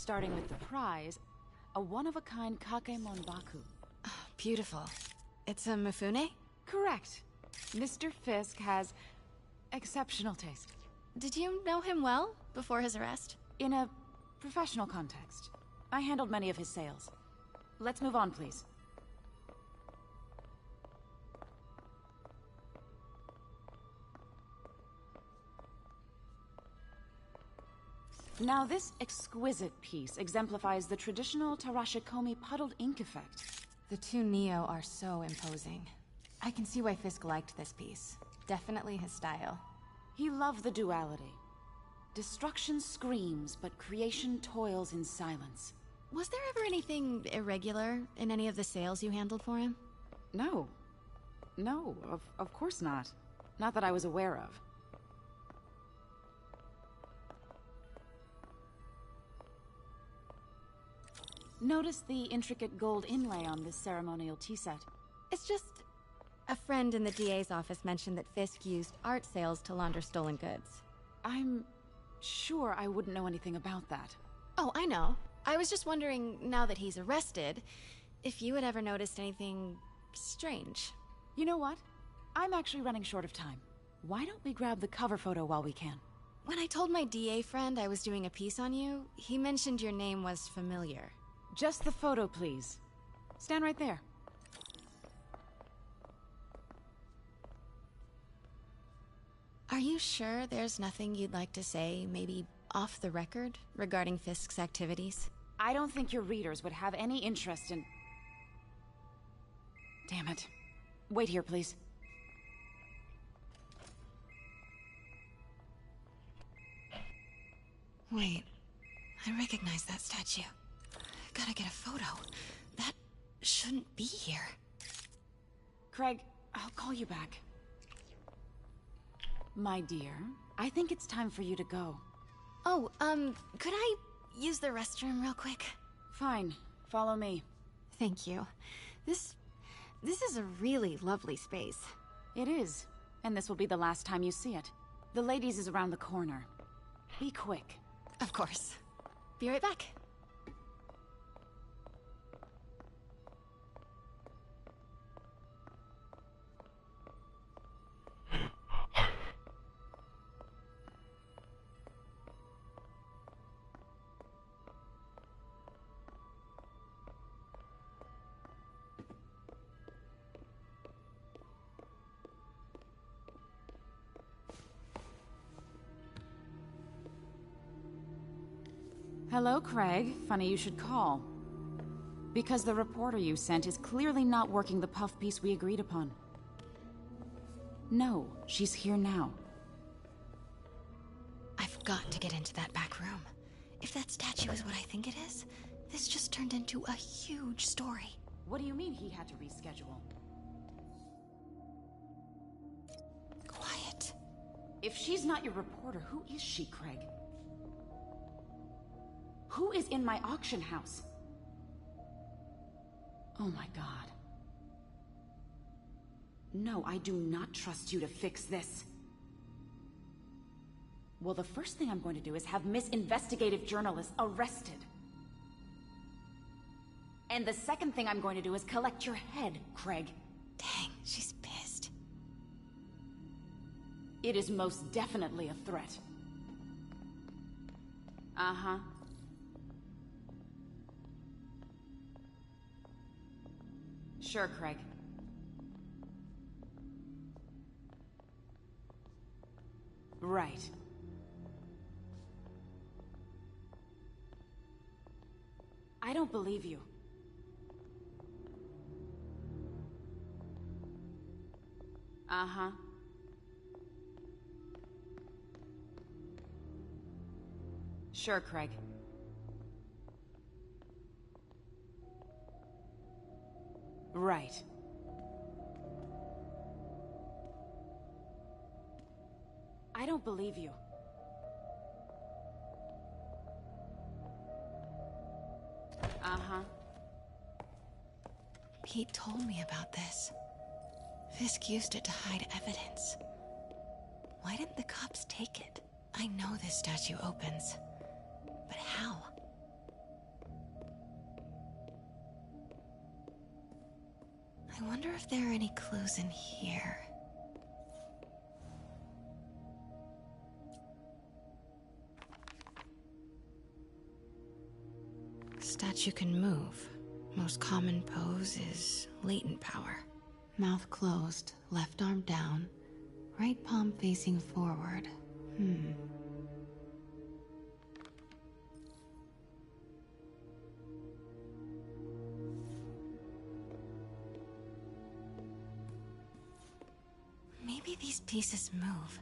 Starting with the prize, a one-of-a-kind Kakemon Baku. Beautiful. It's a Mifune? Correct. Mr. Fisk has exceptional taste. Did you know him well before his arrest? In a professional context, I handled many of his sales. Let's move on, please. Now, this exquisite piece exemplifies the traditional Tarashikomi puddled ink effect. The two Neo are so imposing. I can see why Fisk liked this piece. Definitely his style. He loved the duality. Destruction screams, but creation toils in silence. Was there ever anything irregular in any of the sales you handled for him? No. No, of course not. Not that I was aware of. Notice the intricate gold inlay on this ceremonial tea set. It's just... a friend in the DA's office mentioned that Fisk used art sales to launder stolen goods. I'm sure I wouldn't know anything about that. Oh, I know. I was just wondering, now that he's arrested, if you had ever noticed anything strange. You know what? I'm actually running short of time. Why don't we grab the cover photo while we can? When I told my DA friend I was doing a piece on you, he mentioned your name was familiar. Just the photo, please. Stand right there. Are you sure there's nothing you'd like to say, maybe off the record, regarding Fisk's activities? I don't think your readers would have any interest in... Damn it. Wait here, please. Wait. I recognize that statue. Gotta get a photo. That shouldn't be here. Craig, I'll call you back. My dear, I think it's time for you to go. Oh, could I use the restroom real quick? Fine. Follow me. Thank you. This is a really lovely space. It is. And this will be the last time you see it. The ladies is around the corner. Be quick. Of course. Be right back. Hello, Craig. Funny you should call. Because the reporter you sent is clearly not working the puff piece we agreed upon. No, she's here now. I've got to get into that back room. If that statue is what I think it is, this just turned into a huge story. What do you mean he had to reschedule? Quiet. If she's not your reporter, who is she, Craig? Who is in my auction house? Oh my god. No, I do not trust you to fix this. Well, the first thing I'm going to do is have Miss Investigative Journalist arrested. And the second thing I'm going to do is collect your head, Craig. Dang, she's pissed. It is most definitely a threat. Uh-huh. Sure, Craig. Right. I don't believe you. Uh-huh. Sure, Craig. Right. I don't believe you. Uh-huh. Pete told me about this. Fisk used it to hide evidence. Why didn't the cops take it? I know this statue opens. But how? I wonder if there are any clues in here. Statue can move. Most common pose is latent power. Mouth closed, left arm down, right palm facing forward. Maybe these pieces move.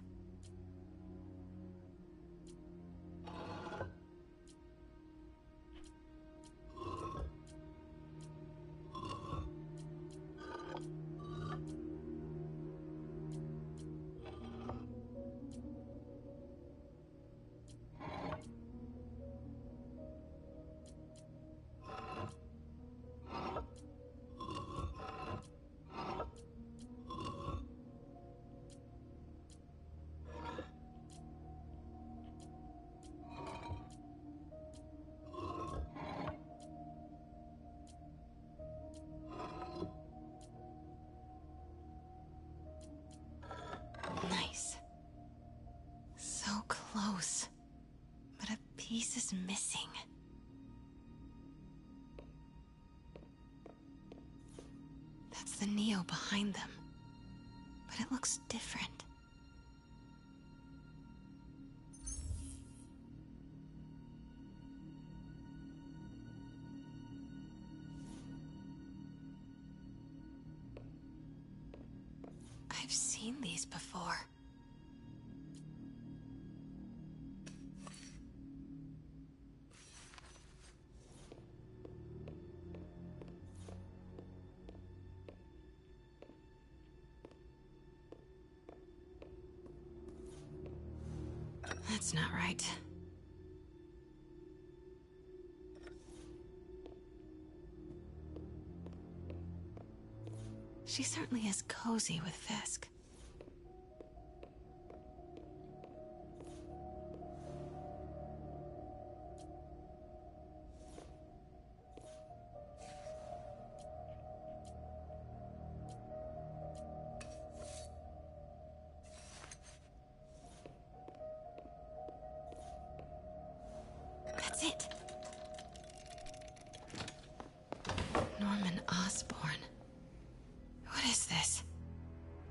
Nice. So close. But a piece is missing. That's the Neo behind them. But it looks different. I've seen these before. That's not right. She certainly is cozy with Fisk. That's it. Norman Osborn. What is this?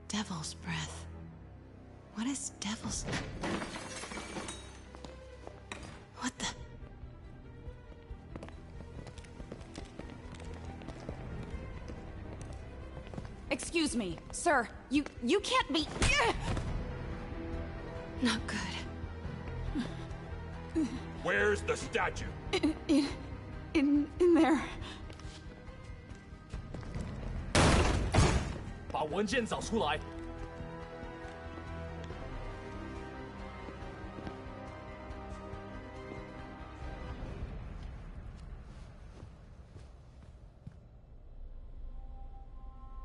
Devil's breath. What is devil's... What the... Excuse me, sir. You can't be... Not good. Where's the statue? In there. 把文件找出来。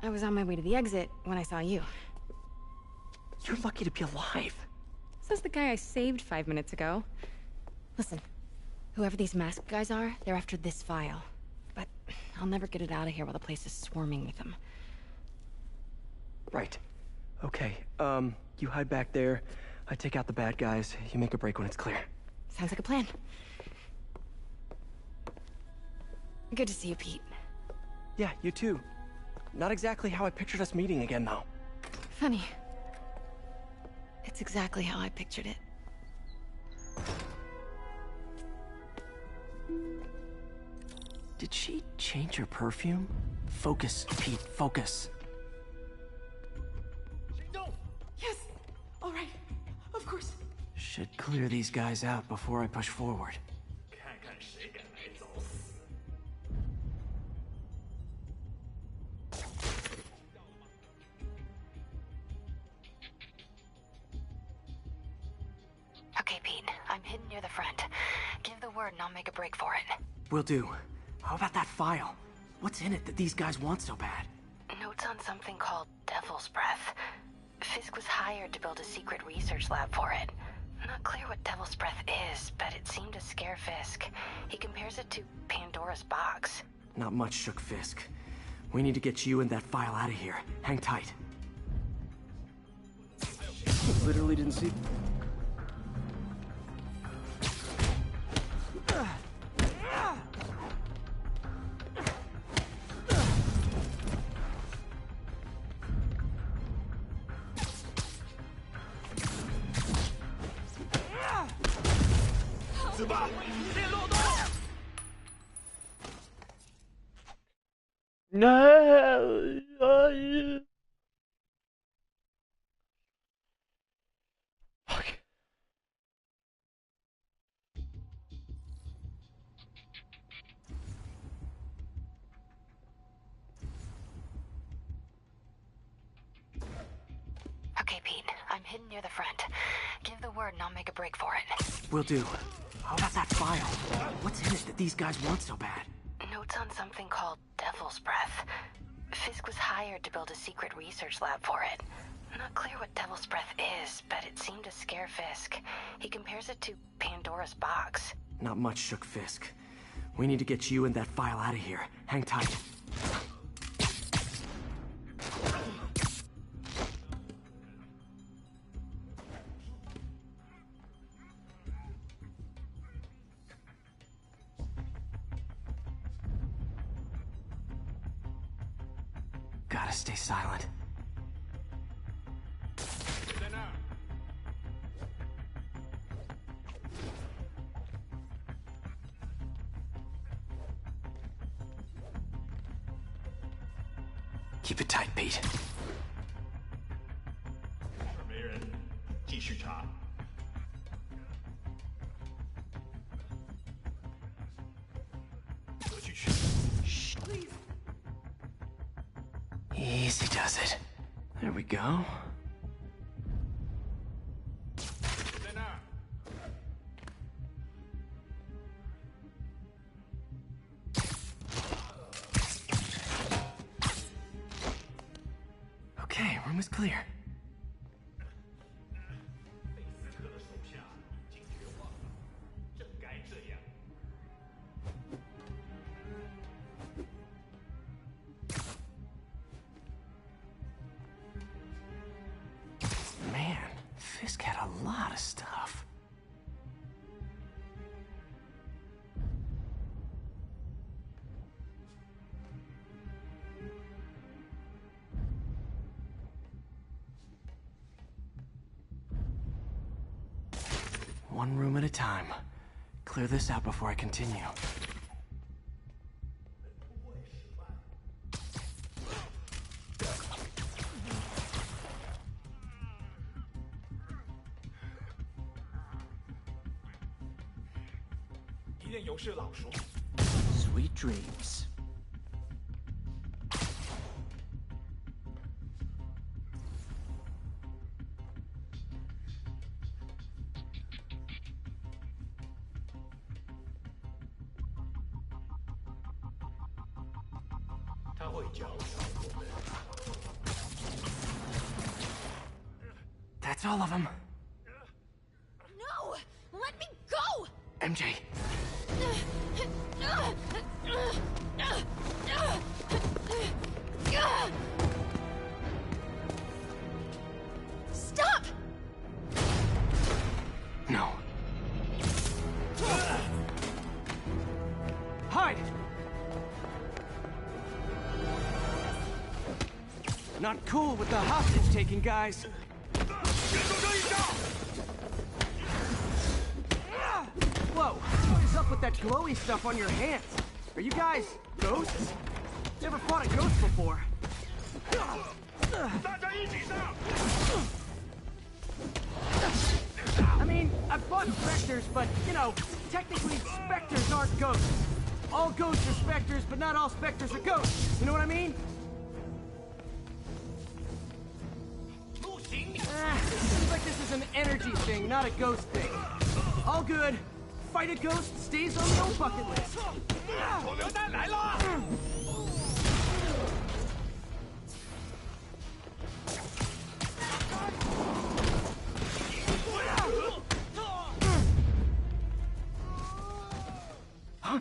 I was on my way to the exit when I saw you. You're lucky to be alive. Says the guy I saved 5 minutes ago. Listen, whoever these masked guys are, they're after this file. But I'll never get it out of here while the place is swarming with them. Right. Okay, you hide back there. I take out the bad guys. You make a break when it's clear. Sounds like a plan. Good to see you, Pete. Yeah, you too. Not exactly how I pictured us meeting again, though. Funny. It's exactly how I pictured it. Did she change her perfume? Focus, Pete, focus. Yes. All right. Of course. Should clear these guys out before I push forward. 看看谁敢来找死！ Okay, Pete. I'm hidden near the front. Give the word and I'll make a break for it. Will do. How about that file? What's in it that these guys want so bad? Notes on something called Devil's Breath. Fisk was hired to build a secret research lab for it. Not clear what Devil's Breath is, but it seemed to scare Fisk. He compares it to Pandora's box. Not much shook Fisk. We need to get you and that file out of here. Hang tight. Literally didn't see... No. Fuck. Okay, Pete. I'm hidden near the front. Give the word and I'll make a break for it. Will do. How about that file? What's in it that these guys want so bad? Notes on something called Devil's Breath. Fisk was hired to build a secret research lab for it. Not clear what Devil's Breath is, but it seemed to scare Fisk. He compares it to Pandora's box. Not much shook Fisk. We need to get you and that file out of here. Hang tight. Gotta stay silent. Keep it tight, Pete. 没人，继续查。 Easy does it. There we go. Okay, room is clear. 贝斯特的手下已经绝望了，正该这样。 Man, Fisk had a lot of stuff. One room at a time. Clear this out before I continue. Sweet dreams. That's all of them. No! Let me go! MJ. Stop! No. Hide! Not cool with the hostage taking, guys. Whoa, what is up with that glowy stuff on your hands? Are you guys ghosts? Never fought a ghost before. I mean, I've fought specters, but, you know, technically specters aren't ghosts. All ghosts are specters, but not all specters are ghosts. You know what I mean? Seems like this is an energy thing, not a ghost thing. All good. Fight a ghost stays on the old bucket list. Huh?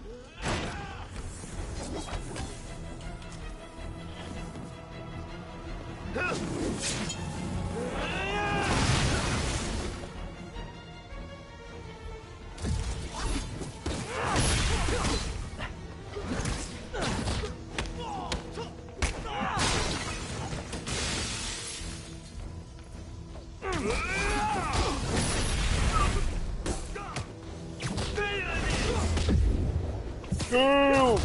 Damn!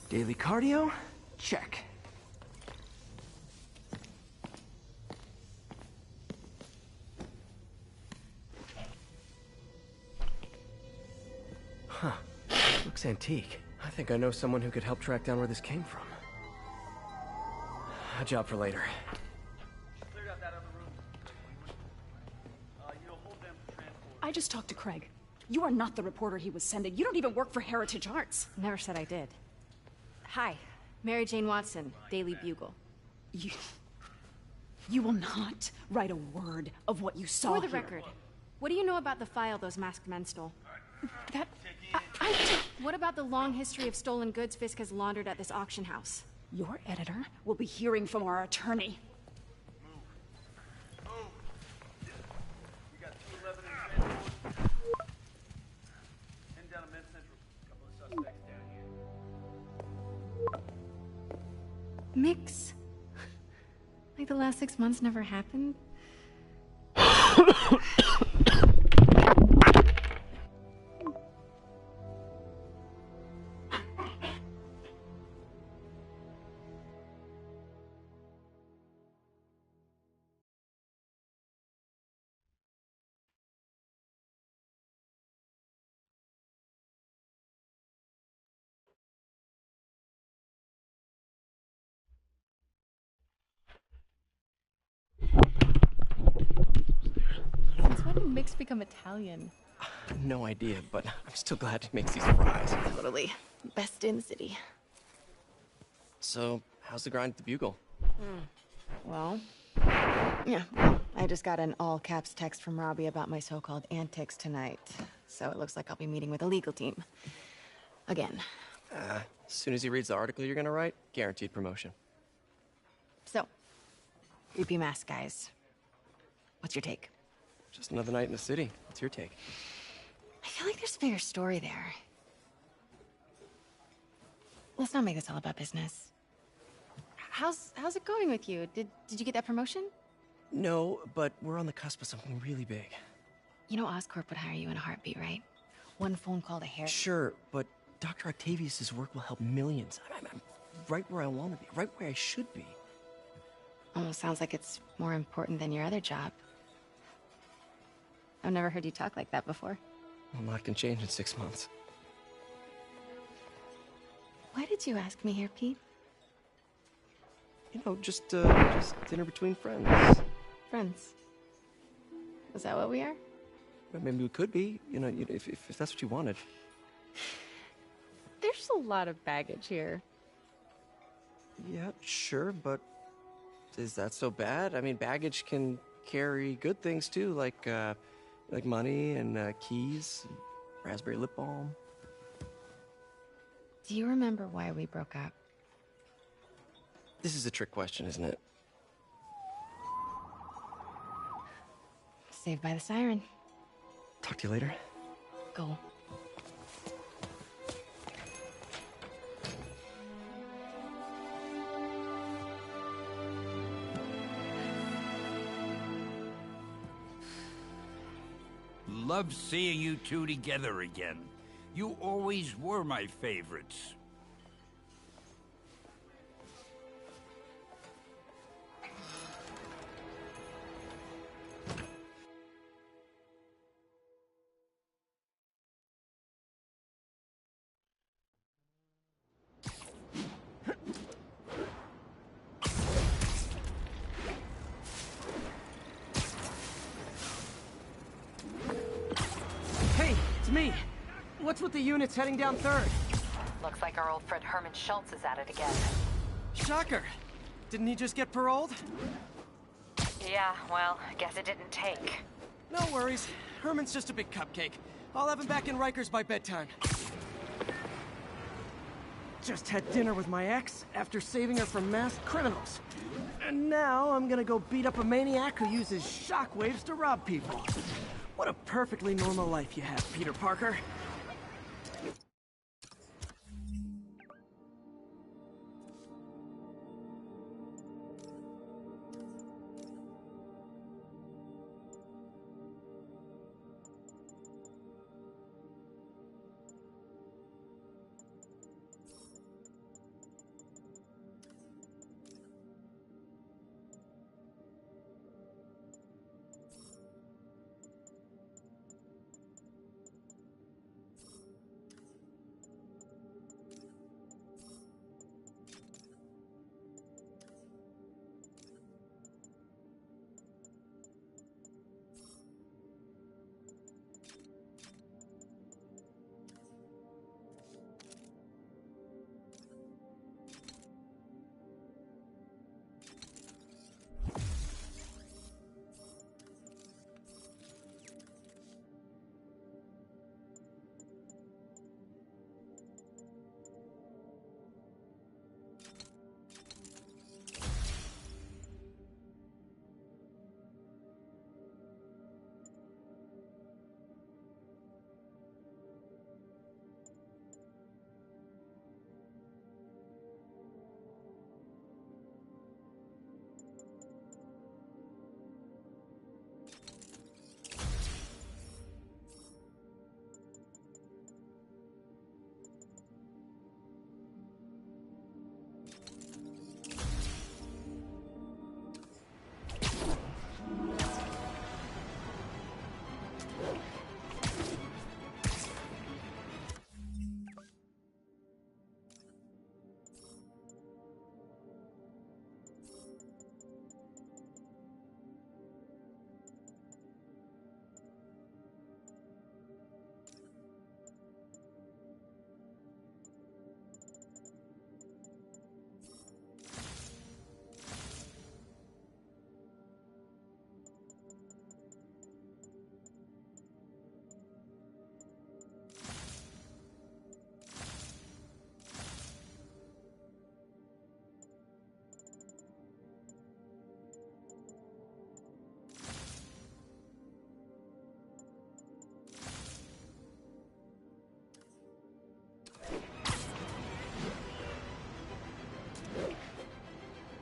Daily cardio? Check. Huh. Looks antique. I think I know someone who could help track down where this came from. A job for later. I just talked to Craig. You are not the reporter he was sending. You don't even work for Heritage Arts. Never said I did. Hi, Mary Jane Watson, Daily Bugle. You will not write a word of what you saw For the here. record, what do you know about the file those masked men stole? That... What about the long history of stolen goods Fisk has laundered at this auction house? Your editor will be hearing from our attorney. Mix? Like the last 6 months never happened? Since when did Mix become Italian? No idea, but I'm still glad he makes these fries. Totally. Best in the city. So, how's the grind at the Bugle? Well, yeah. I just got an all-caps text from Robbie about my so-called antics tonight. So it looks like I'll be meeting with a legal team. Again. As soon as he reads the article you're gonna write, guaranteed promotion. So, creepy mask guys. What's your take? Just another night in the city. What's your take? I feel like there's a bigger story there. Let's not make this all about business. How's it going with you? Did you get that promotion? No, but we're on the cusp of something really big. You know Oscorp would hire you in a heartbeat, right? One phone call to Harry. Sure, but Dr. Octavius's work will help millions. I'm right where I want to be, right where I should be. Almost sounds like it's more important than your other job. I've never heard you talk like that before. A lot can change in 6 months. Why did you ask me here, Pete? You know, just dinner between friends. Friends. Is that what we are? Well, maybe we could be, you know, if that's what you wanted. There's a lot of baggage here. Yeah, sure, but is that so bad? I mean, baggage can carry good things too, like money and keys, raspberry lip balm. Do you remember why we broke up? This is a trick question, isn't it? Saved by the siren. Talk to you later. Go. Love seeing you two together again. You always were my favorites. what's with the units heading down 3rd? Looks like our old friend Herman Schultz is at it again. Shocker. Didn't he just get paroled? Yeah, well, guess it didn't take. No worries. Herman's just a big cupcake. I'll have him back in Rikers by bedtime. Just had dinner with my ex after saving her from masked criminals. And now I'm gonna go beat up a maniac who uses shockwaves to rob people. What a perfectly normal life you have, Peter Parker.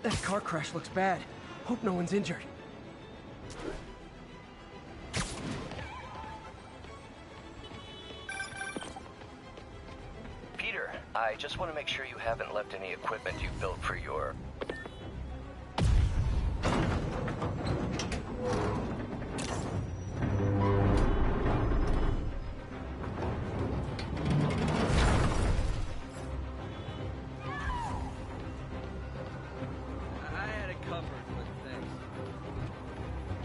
That car crash looks bad. Hope no one's injured. Peter, I just want to make sure you haven't left any equipment you built for your...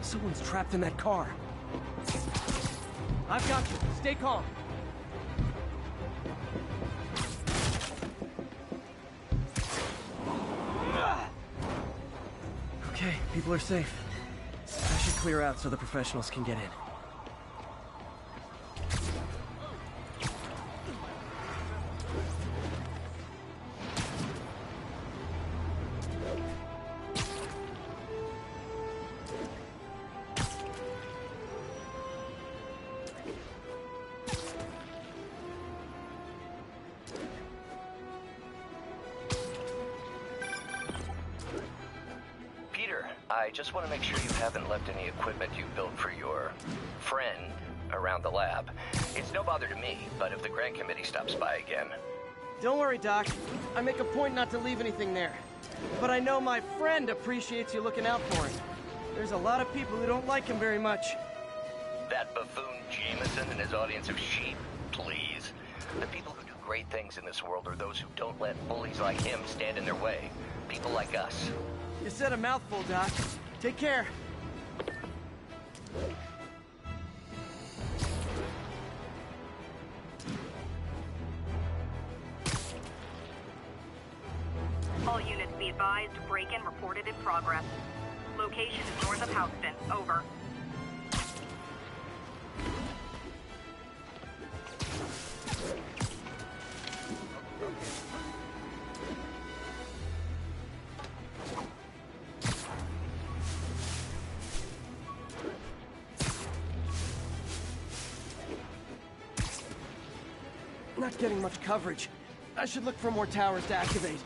Someone's trapped in that car. I've got you. Stay calm. Okay, people are safe. I should clear out so the professionals can get in. I just want to make sure you haven't left any equipment you built for your friend around the lab. It's no bother to me, but if the grant committee stops by again... Don't worry, Doc. I make a point not to leave anything there. But I know my friend appreciates you looking out for him. There's a lot of people who don't like him very much. That buffoon Jameson and his audience of sheep? Please. The people who do great things in this world are those who don't let bullies like him stand in their way. People like us. You said a mouthful, Doc. Take care. Be advised, break-in reported in progress. Location is north of Houston. Over. Not getting much coverage. I should look for more towers to activate.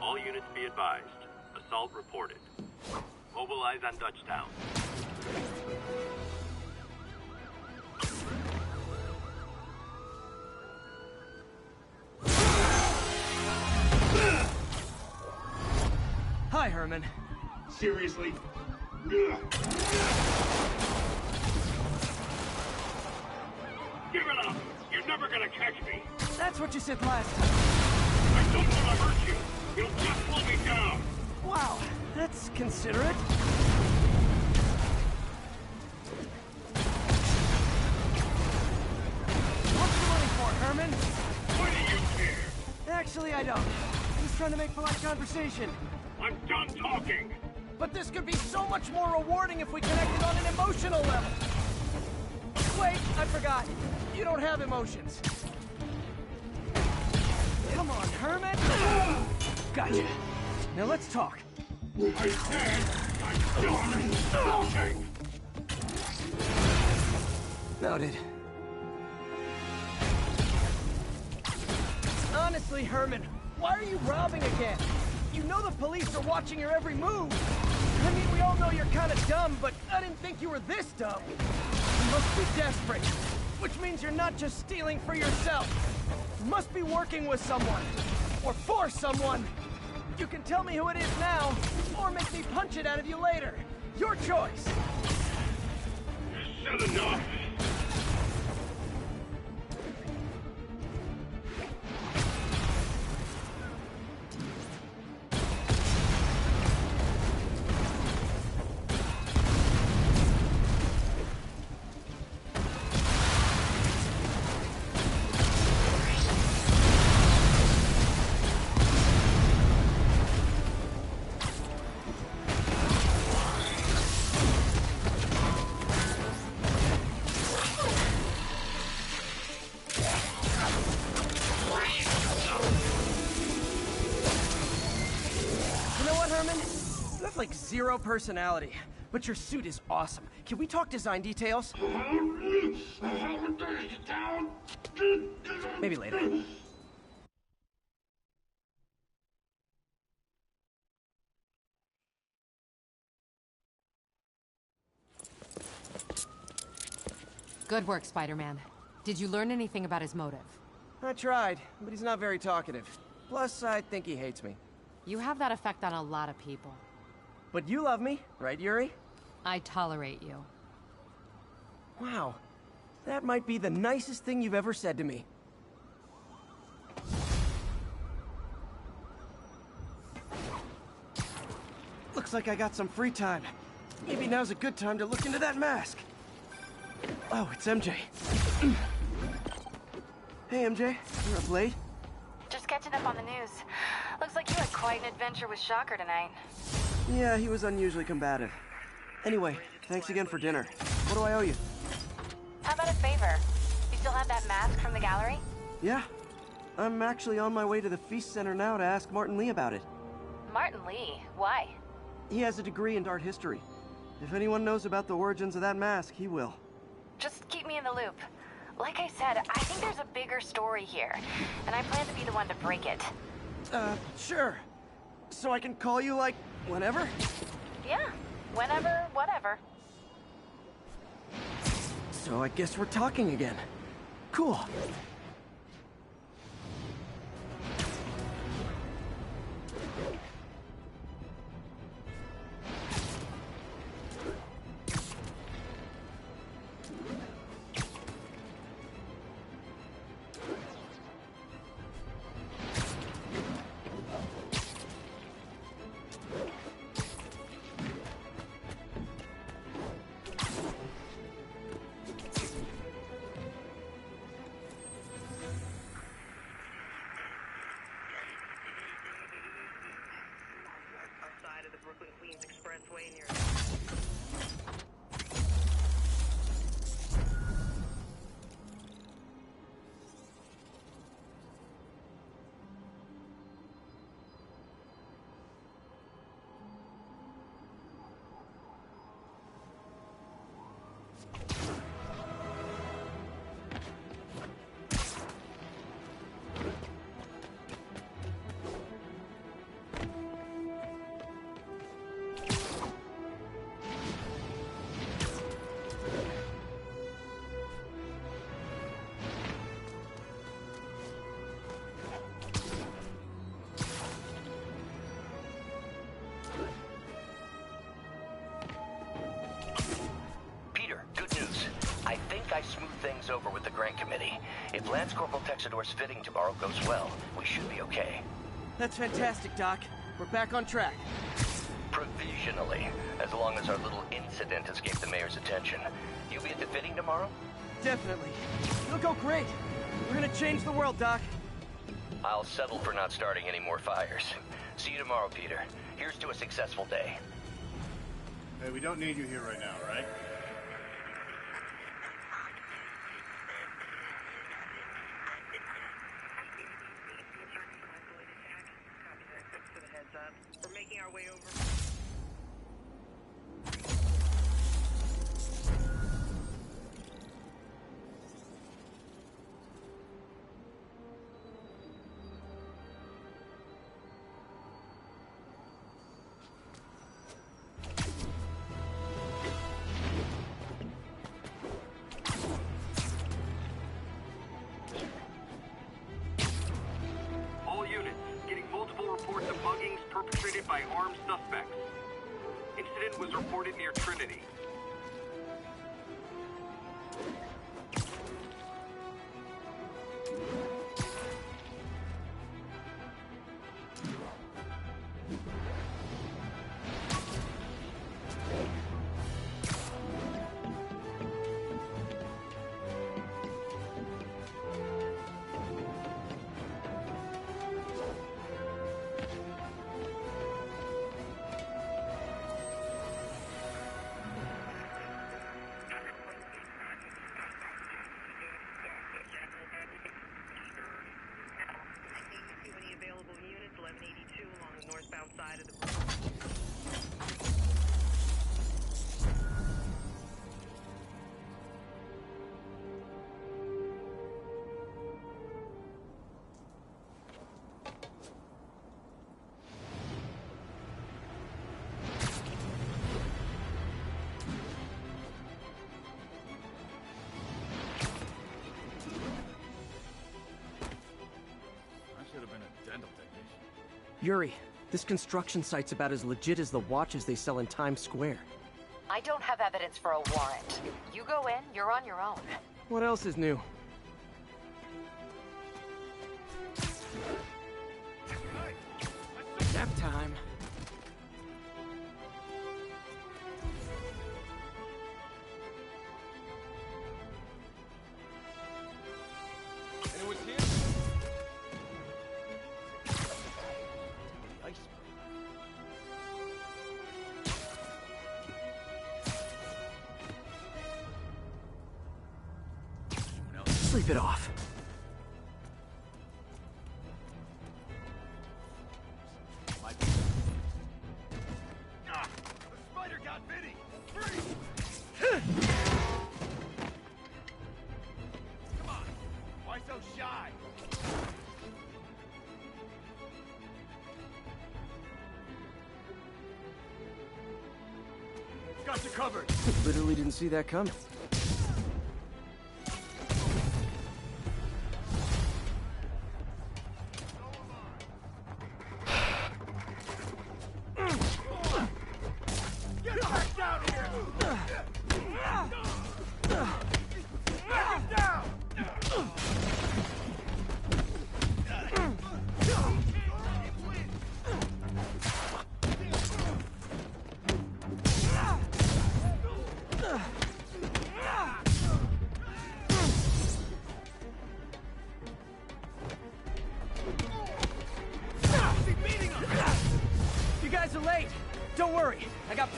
All units be advised. Assault reported. Mobilize on Dutchtown. Hi, Herman. Seriously? Give it up! You're never gonna catch me! That's what you said last time. I don't want to hurt you! You'll just slow me down! Wow, that's considerate. What's the money for, Herman? Why do you care? Actually, I don't. I'm just trying to make polite conversation. I'm done talking! But this could be so much more rewarding if we connected on an emotional level. Wait, I forgot. You don't have emotions. Come on, Herman. Gotcha. Now let's talk. I said I'm done talking! Noted. Honestly, Herman, why are you robbing again? You know the police are watching your every move. I mean, we all know you're kind of dumb, but I didn't think you were this dumb. You must be desperate, which means you're not just stealing for yourself. You must be working with someone, or for someone. You can tell me who it is now, or make me punch it out of you later. Your choice. Said enough! Like zero personality, but your suit is awesome. Can we talk design details? Maybe later. Good work, Spider-Man. Did you learn anything about his motive? I tried, but he's not very talkative. Plus, I think he hates me. You have that effect on a lot of people. But you love me, right, Yuri? I tolerate you. Wow. That might be the nicest thing you've ever said to me. Looks like I got some free time. Maybe now's a good time to look into that mask. Oh, it's MJ. Hey, MJ. You're up late? Just catching up on the news. Looks like you had quite an adventure with Shocker tonight. Yeah, he was unusually combative. Anyway, thanks again for dinner. What do I owe you? How about a favor? You still have that mask from the gallery? Yeah. I'm actually on my way to the Feast Center now to ask Martin Lee about it. Martin Lee? Why? He has a degree in art history. If anyone knows about the origins of that mask, he will. Just keep me in the loop. Like I said, I think there's a bigger story here, and I plan to be the one to break it. Sure. So I can call you, like, whenever? Yeah, whenever, whatever. So I guess we're talking again. Cool. way near. I smoothed things over with the grant committee. If Lance Corporal Texidor's fitting tomorrow goes well, we should be okay. That's fantastic, Doc. We're back on track. Provisionally, as long as our little incident escaped the mayor's attention. You'll be at the fitting tomorrow? Definitely. It'll go great. We're gonna change the world, Doc. I'll settle for not starting any more fires. See you tomorrow, Peter. Here's to a successful day. Hey, we don't need you here right now, right? We're making our way over. All units, getting multiple reports of muggings perpetrated by armed suspects. Incident was reported near Trinity. Northbound side of the I should have been a dental technician. Yuri, this construction site's about as legit as the watches they sell in Times Square. I don't have evidence for a warrant. You go in, you're on your own. What else is new? Nap time. Anyone's here? Sleep it off. The spider got Vinny! Freeze! Come on! Why so shy? It's got you covered! Literally didn't see that coming.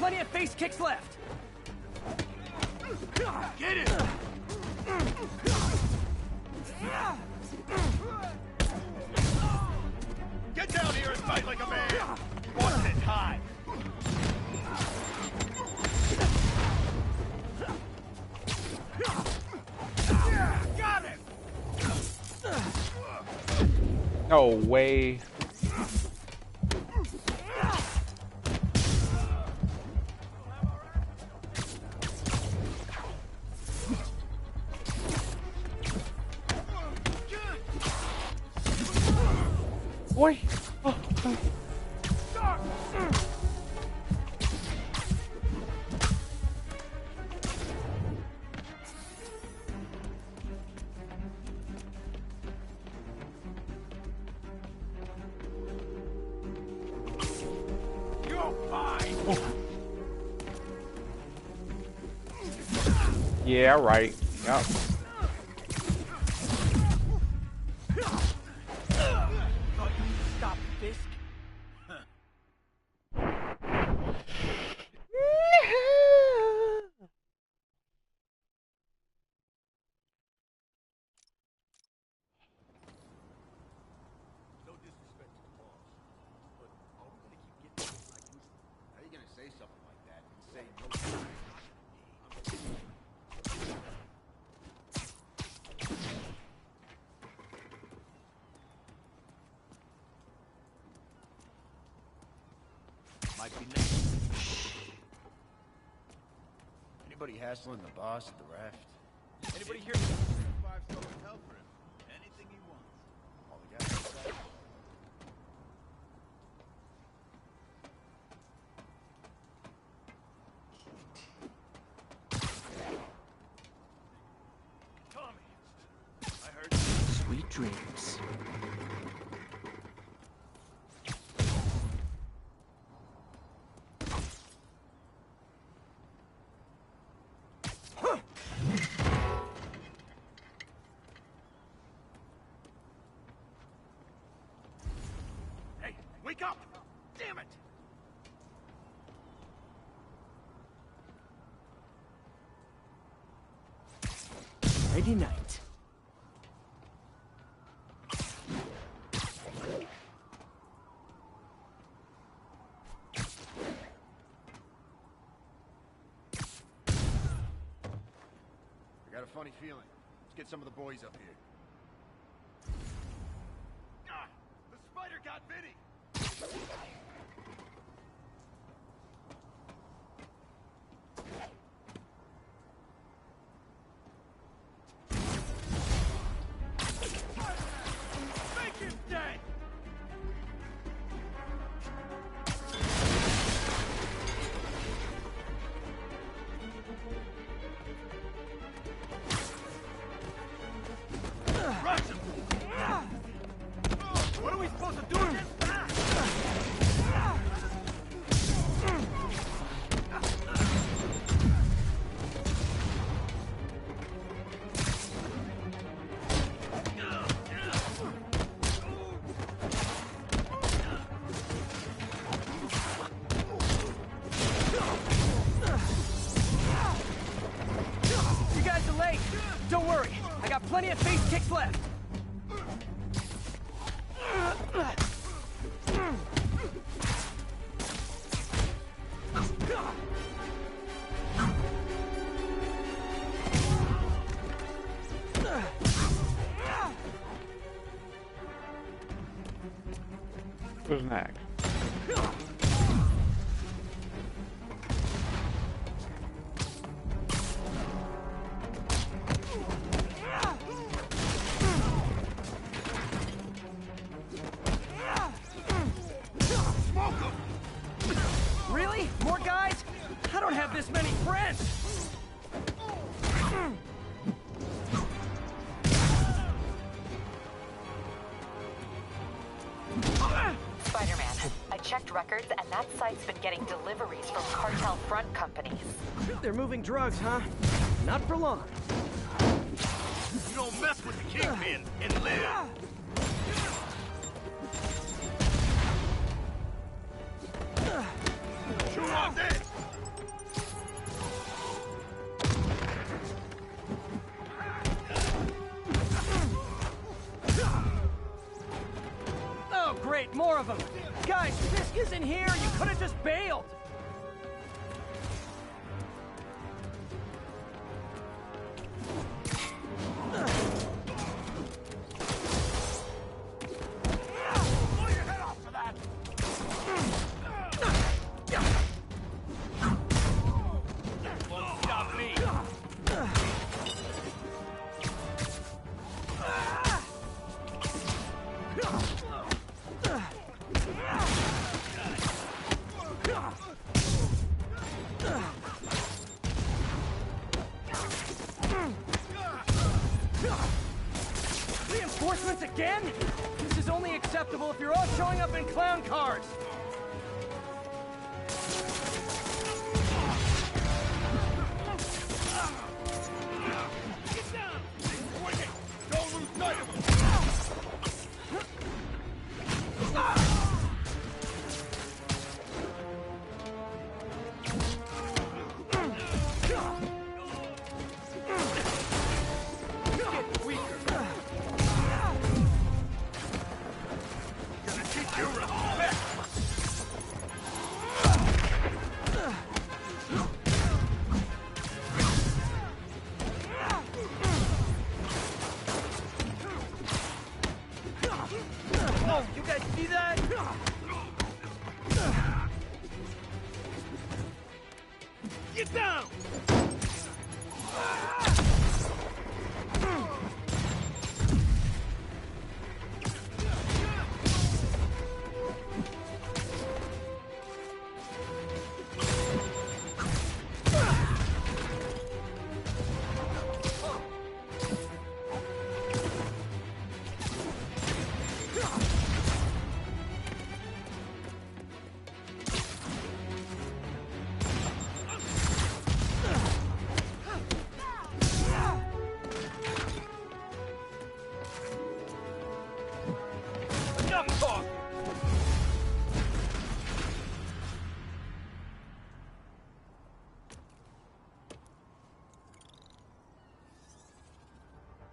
plenty of face kicks left. Get it! Get down here and fight like a man! What's it time? Got it! No way. Boy. Oh. Yeah, right. Yep. Stop, Fisk. No disrespect to the boss, but are we gonna keep getting like this? How are you gonna say something like that and say no? Might be next. Anybody hassling the boss at the raft? Anybody here? 5-star hotel for him. Anything he wants. All the guys outside. Tommy, I heard. Sweet dreams. Hey, wake up! Damn it! Friday night. I got a funny feeling. Let's get some of the boys up here. Ah, the spider got Vinny! Make him dead! Rush him! What are we supposed to do against that? You guys are late. Don't worry. I got plenty of face kicks left. Who's next? Really? More guys? I don't have this many friends. Spider-Man, I checked records and that site's been getting deliveries from cartel front companies. They're moving drugs, huh? Not for long. You don't mess with the Kingpin and live! Shoot on this! more of them. Guys, Fisk isn't here. You could have just bailed. Reinforcements again? This is only acceptable if you're all showing up in clown cars. Get down! Swing it! Don't lose sight of him! Oh, you guys see that? Get down! Enough talk!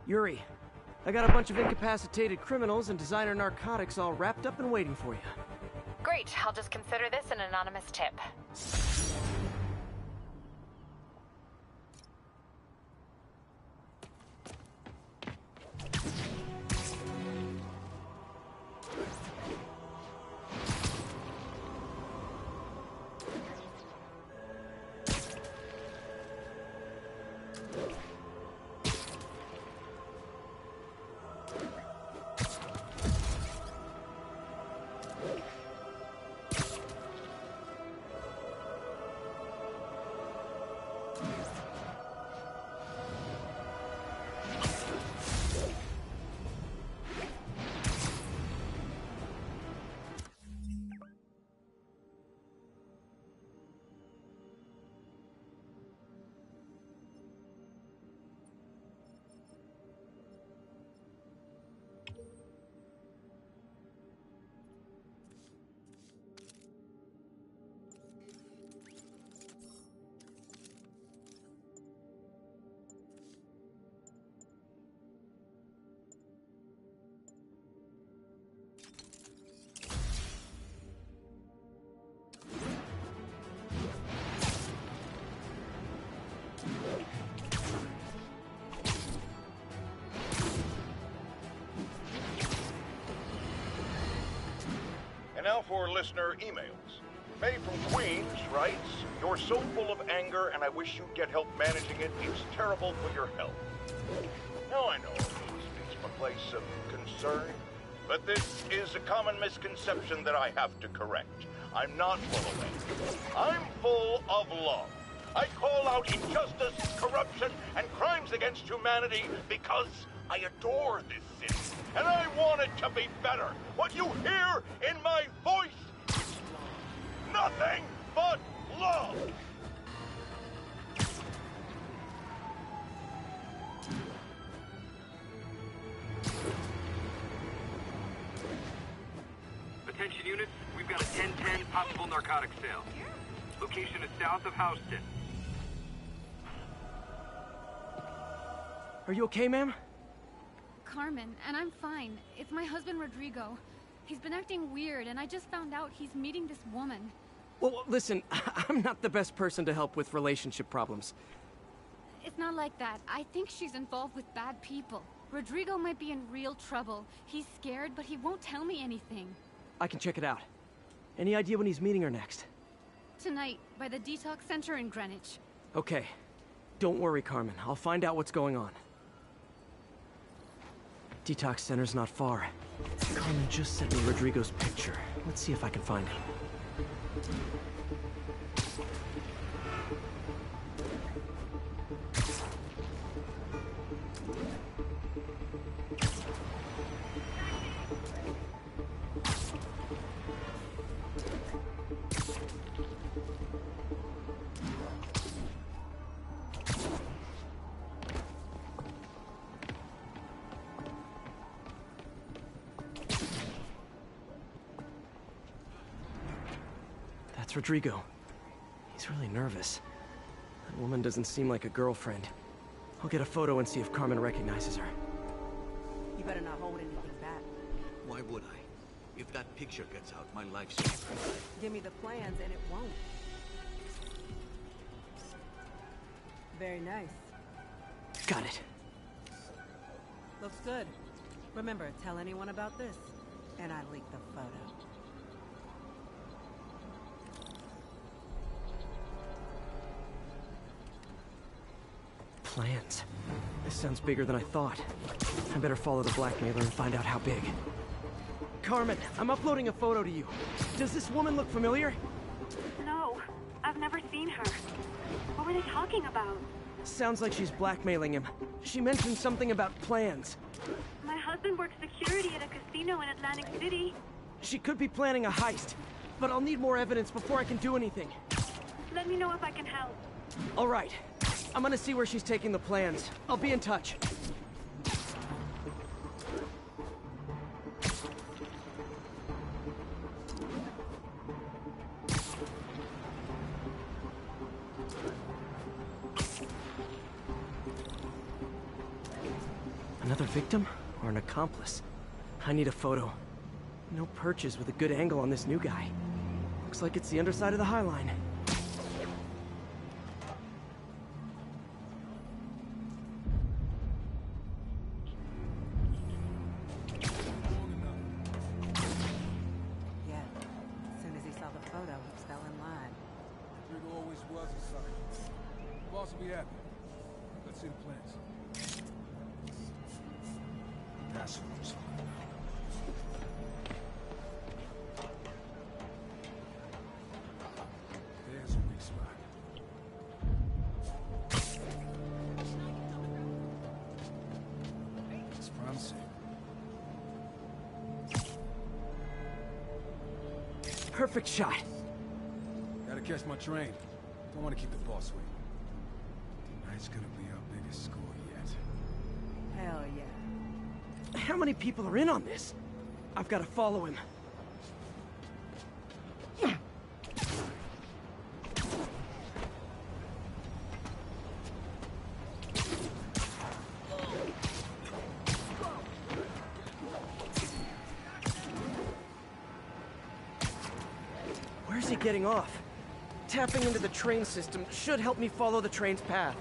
Yuri, I got a bunch of incapacitated criminals and designer narcotics all wrapped up and waiting for you. Great, I'll just consider this an anonymous tip. And now for listener emails. May from Queens writes, "You're so full of anger and I wish you'd get help managing it. It's terrible for your health." Now I know it speaks from a place of concern, but this is a common misconception that I have to correct. I'm not full of anger. I'm full of love. I call out injustice, corruption, and crimes against humanity because I adore this city, and I want it to be better. What you hear in my voice is love. Nothing but love. Attention units, we've got a 10-10 possible narcotics sale. Location is south of Houston. Are you okay, ma'am? Carmen, and I'm fine. It's my husband, Rodrigo. He's been acting weird, and I just found out he's meeting this woman. Well, listen, I'm not the best person to help with relationship problems. It's not like that. I think she's involved with bad people. Rodrigo might be in real trouble. He's scared, but he won't tell me anything. I can check it out. Any idea when he's meeting her next? Tonight, by the detox center in Greenwich. Okay. Don't worry, Carmen. I'll find out what's going on. Detox center's not far. Carmen just sent me Rodrigo's picture. Let's see if I can find him. That's Rodrigo. He's really nervous. That woman doesn't seem like a girlfriend. I'll get a photo and see if Carmen recognizes her. You better not hold anything back. Why would I? If that picture gets out, my life's over. Give me the plans and it won't. Very nice. Got it. Looks good. Remember, tell anyone about this, and I leak the photo. Plans. This sounds bigger than I thought. I better follow the blackmailer and find out how big. Carmen, I'm uploading a photo to you. Does this woman look familiar? No, I've never seen her. What were they talking about? Sounds like she's blackmailing him. She mentioned something about plans. My husband works security at a casino in Atlantic City. She could be planning a heist, but I'll need more evidence before I can do anything. Let me know if I can help. All right. I'm gonna see where she's taking the plans. I'll be in touch. Another victim or an accomplice? I need a photo. No perches with a good angle on this new guy. Looks like it's the underside of the High Line. Boss will be happy. Let's see the plans. That's what I'm talking about. There's a weak spot. It's promising. Perfect shot. Gotta catch my train. Don't want to keep the boss waiting. Tonight's gonna be our biggest score yet. Hell yeah. How many people are in on this? I've got to follow him. Where's he getting off? Tapping into the train system should help me follow the train's path.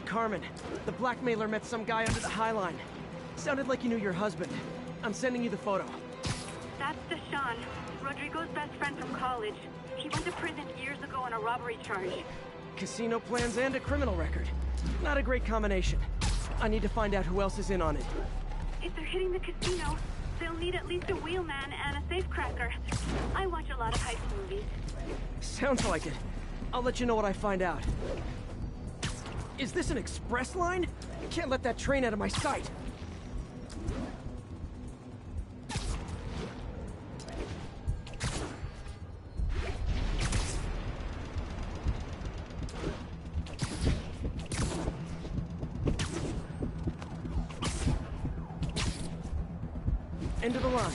Carmen, the blackmailer met some guy under the High Line. Sounded like you knew your husband. I'm sending you the photo. That's Deshawn, Rodrigo's best friend from college. He went to prison years ago on a robbery charge. Casino plans and a criminal record. Not a great combination. I need to find out who else is in on it. If they're hitting the casino, they'll need at least a wheelman and a safecracker. I watch a lot of heist movies. Sounds like it. I'll let you know what I find out. Is this an express line? Can't let that train out of my sight. End of the line.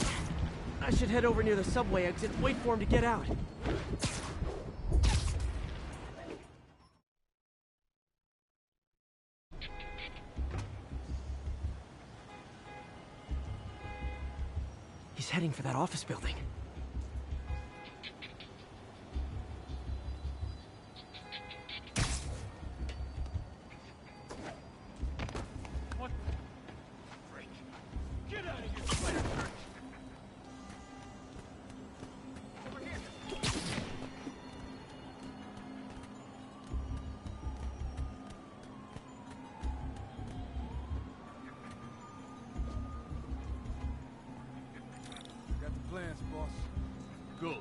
I should head over near the subway exit and wait for him to get out. heading for that office building. Plans, boss. Good.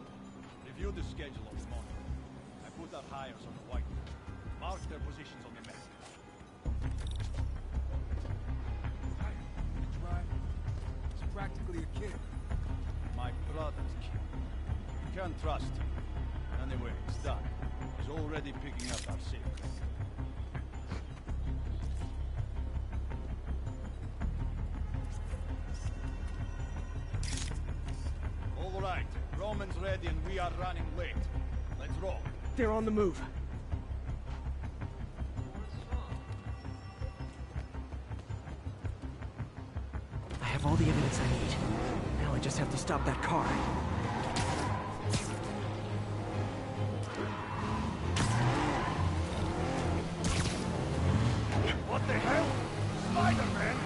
Review the schedule of the morning. I put our hires on the whiteboard. Mark their positions on the map. Right. He's practically a kid. My brother's kid. You can't trust him. Anyway, it's done. He's already picking up our secret. All right, Roman's ready and we are running late. Let's roll. They're on the move. I have all the evidence I need. Now I just have to stop that car. What the hell? Spider-Man!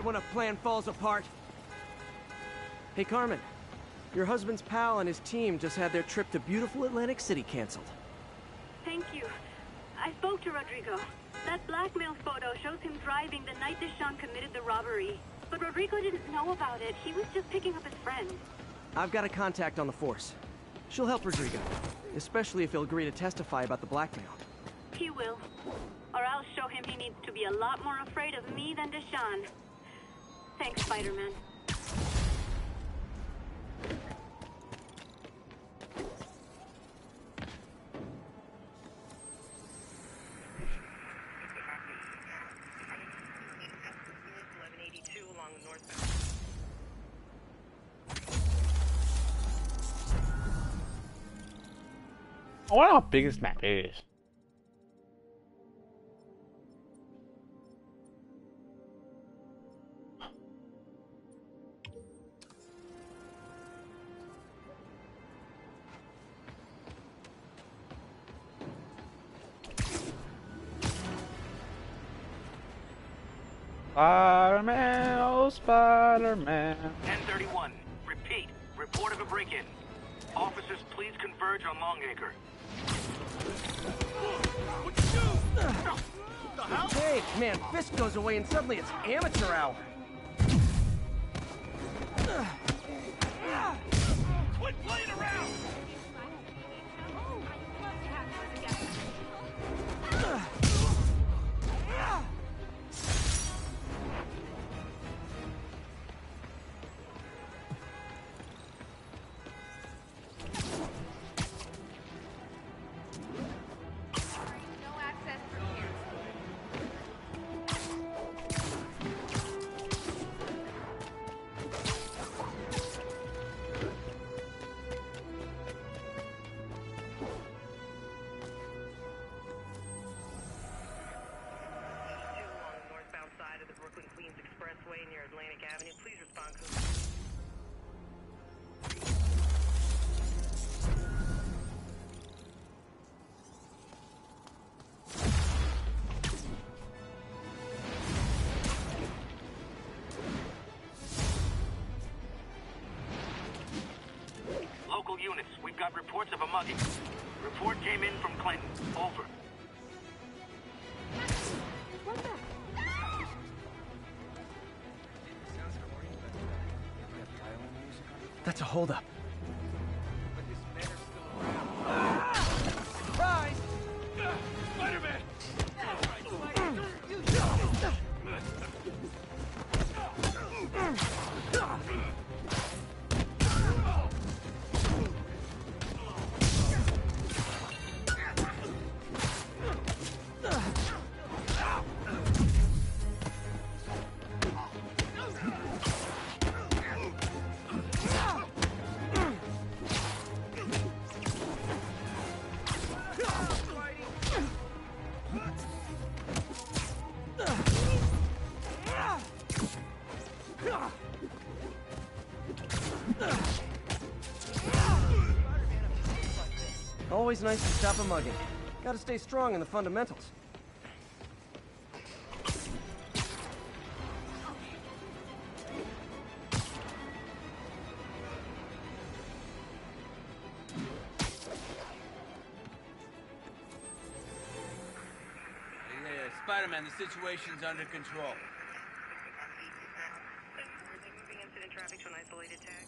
When a plan falls apart. Hey, Carmen. Your husband's pal and his team just had their trip to beautiful Atlantic City canceled. Thank you. I spoke to Rodrigo. That blackmail photo shows him driving the night Deshawn committed the robbery. But Rodrigo didn't know about it. He was just picking up his friend. I've got a contact on the force. She'll help Rodrigo, especially if he'll agree to testify about the blackmail. He will. Or I'll show him he needs to be a lot more afraid of me than Deshawn. Thanks, Spider-Man. I wonder how big this map is. Spider-Man, oh Spider-Man. 1031. Repeat. Report of a break-in. Officers, please converge on Longacre. Hey, man, Fisk goes away and suddenly it's amateur hour. Quit playing around! units. We've got reports of a mugging. Report came in from Clinton. Over. That's a holdup. Surprise! Spider-Man! Always nice to stop a mugging. Gotta stay strong in the fundamentals. Hey, Spider-Man, the situation's under control. Moving incident traffic to an isolated tag.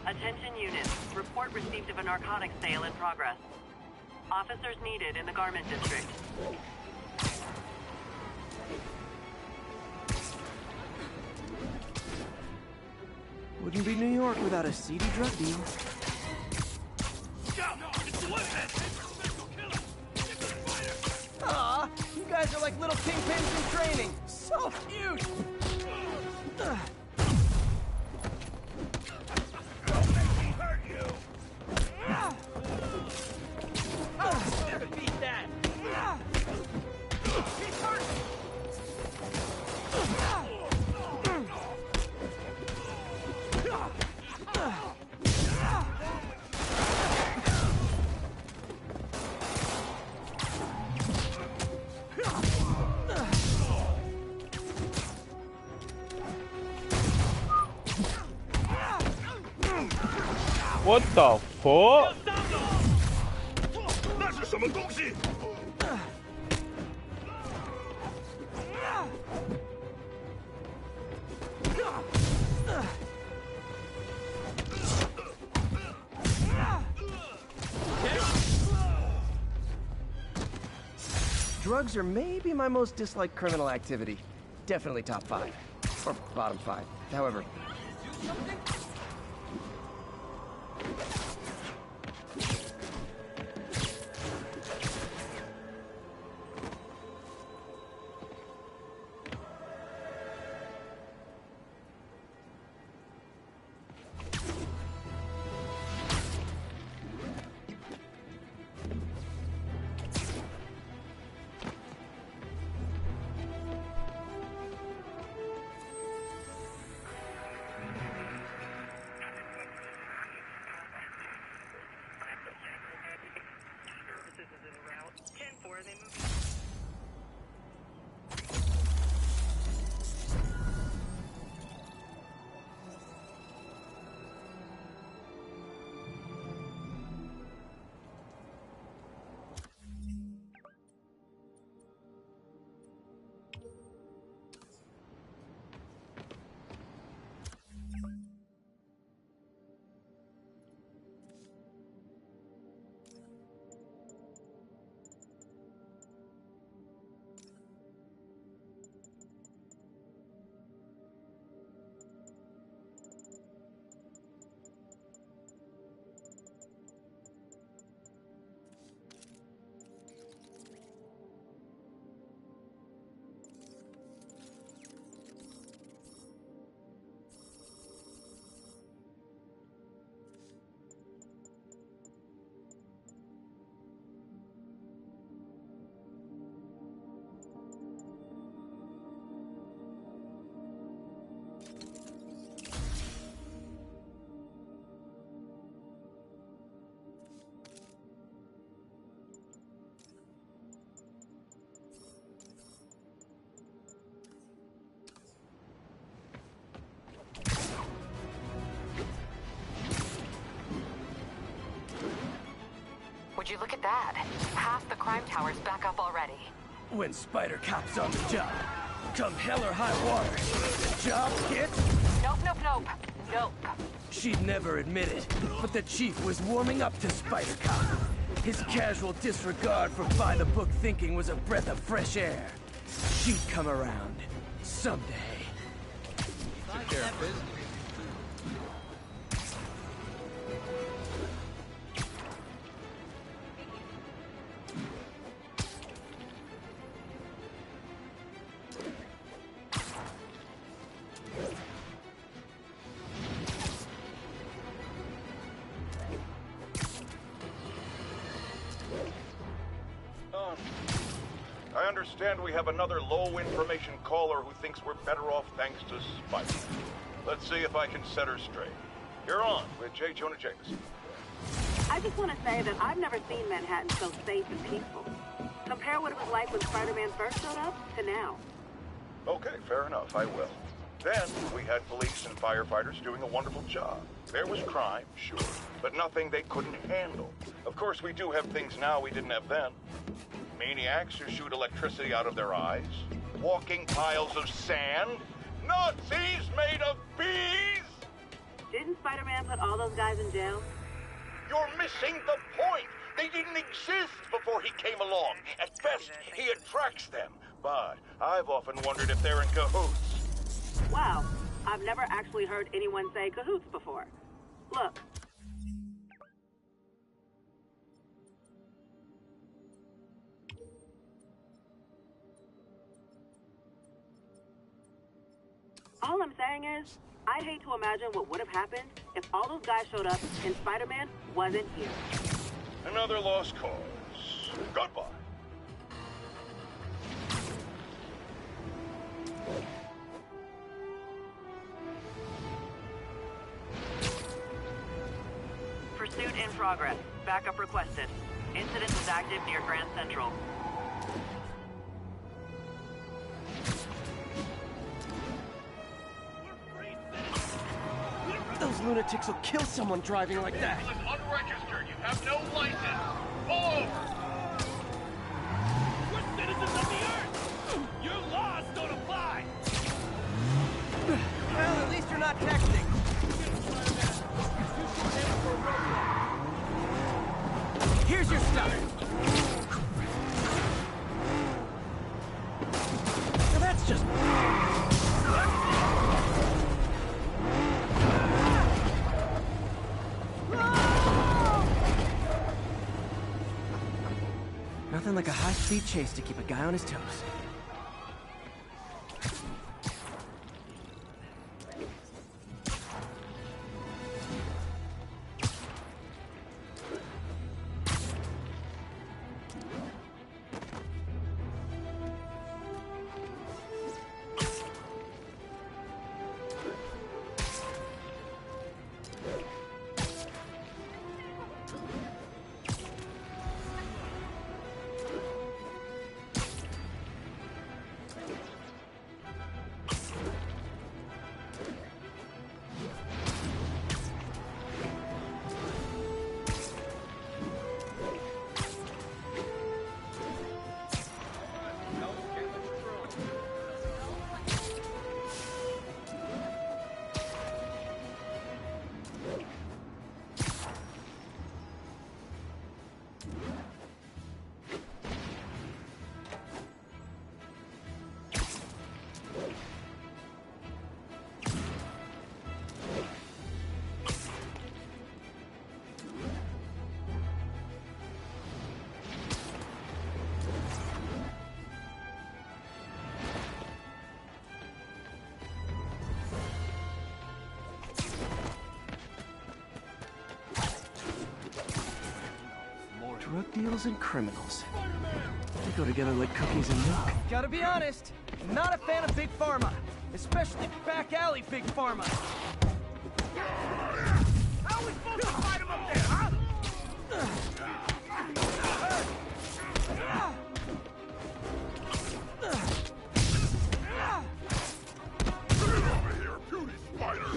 Attention units. Report received of a narcotics sale in progress. Officers needed in the garment district. Wouldn't be New York without a seedy drug deal. Aw, you guys are like little kingpins in training. So cute! Beat that! He's hurt! What the fuck? 那是什么东西？ Drugs are maybe my most disliked criminal activity. Definitely top 5. Or bottom 5. However. you look at that? Half the crime tower's back up already. When Spider Cop's on the job, come hell or high water, the job gets... Nope. She'd never admit it, but the chief was warming up to Spider Cop. His casual disregard for by-the-book thinking was a breath of fresh air. She'd come around. Someday. Take care of business. I understand we have another low-information caller who thinks we're better off thanks to Spider. Let's see if I can set her straight. You're on with J. Jonah Jameson. I just want to say that I've never seen Manhattan so safe and peaceful. Compare what it was like when Spider-Man first showed up to now. Okay, fair enough, I will. Then, we had police and firefighters doing a wonderful job. There was crime, sure, but nothing they couldn't handle. Of course, we do have things now we didn't have then. Maniacs who shoot electricity out of their eyes, walking piles of sand, Nazis made of bees! Didn't Spider-Man put all those guys in jail? You're missing the point! They didn't exist before he came along. At best, he attracts them. But I've often wondered if they're in cahoots. Wow, I've never actually heard anyone say cahoots before. Look. All I'm saying is, I'd hate to imagine what would have happened if all those guys showed up and Spider-Man wasn't here. Another lost cause. Goodbye. Pursuit in progress. Backup requested. Incident is active near Grand Central. Those lunatics will kill someone driving like that. This is unregistered. You have no license. Pull over. We're citizens of the Earth. Your laws don't apply. Well, at least you're not texting. Here's your stuff. Now that's just... Nothing like a high-speed chase to keep a guy on his toes. Drug deals and criminals. They go together like cookies and milk. Gotta be honest, not a fan of Big Pharma. Especially back alley Big Pharma. How are we supposed to fight him up there, huh? Get over here, beauty spider!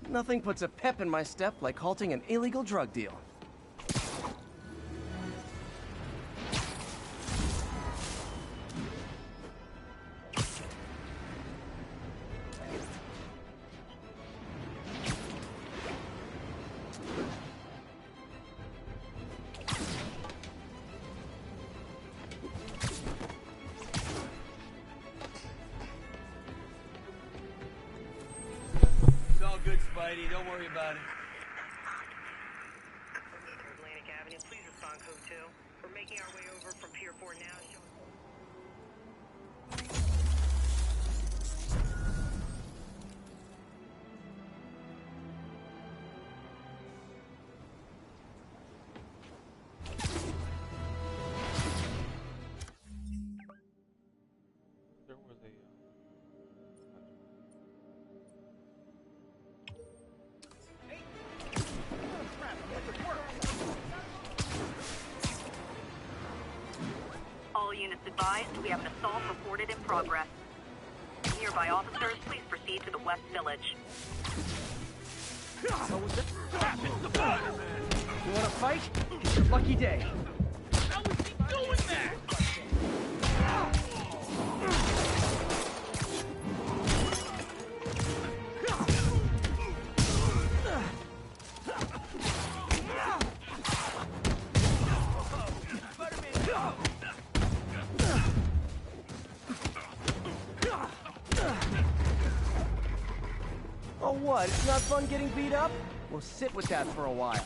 Nothing puts a pep in my step like halting an illegal drug deal. It's all good, Spidey. Don't worry about it. Atlantic Avenue, please respond code 2. We're making our way over from Pier 4 now. There was a All units advised, we have an assault reported in progress. Nearby officers, please proceed to the West Village. So was it? You wanna fight? It's your lucky day. How is he doing that? Oh what? It's not fun getting beat up? We'll sit with that for a while.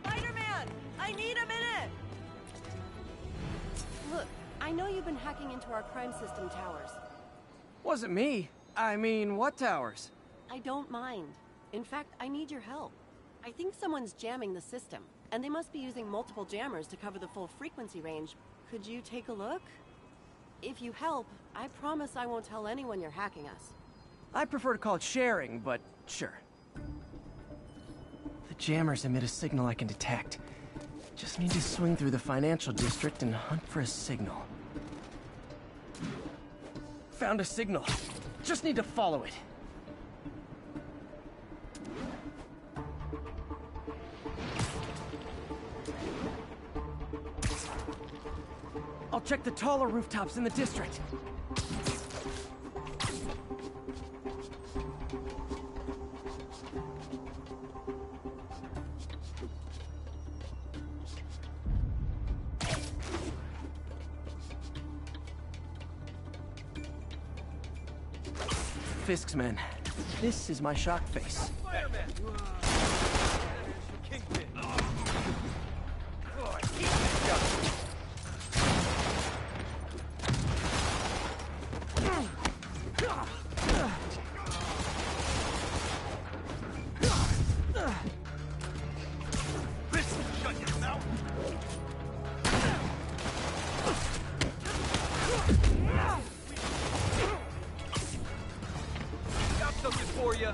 Spider-Man! I need a minute! Look, I know you've been hacking into our crime system towers. Wasn't me. I mean, what towers? I don't mind. In fact, I need your help. I think someone's jamming the system, and they must be using multiple jammers to cover the full frequency range. Could you take a look? If you help, I promise I won't tell anyone you're hacking us. I prefer to call it sharing, but sure. The jammers emit a signal I can detect. Just need to swing through the financial district and hunt for a signal. Found a signal. Just need to follow it. I'll check the taller rooftops in the district. Fisk's men. This is my shock face. Spider-Man! Kingpin. Got something for you.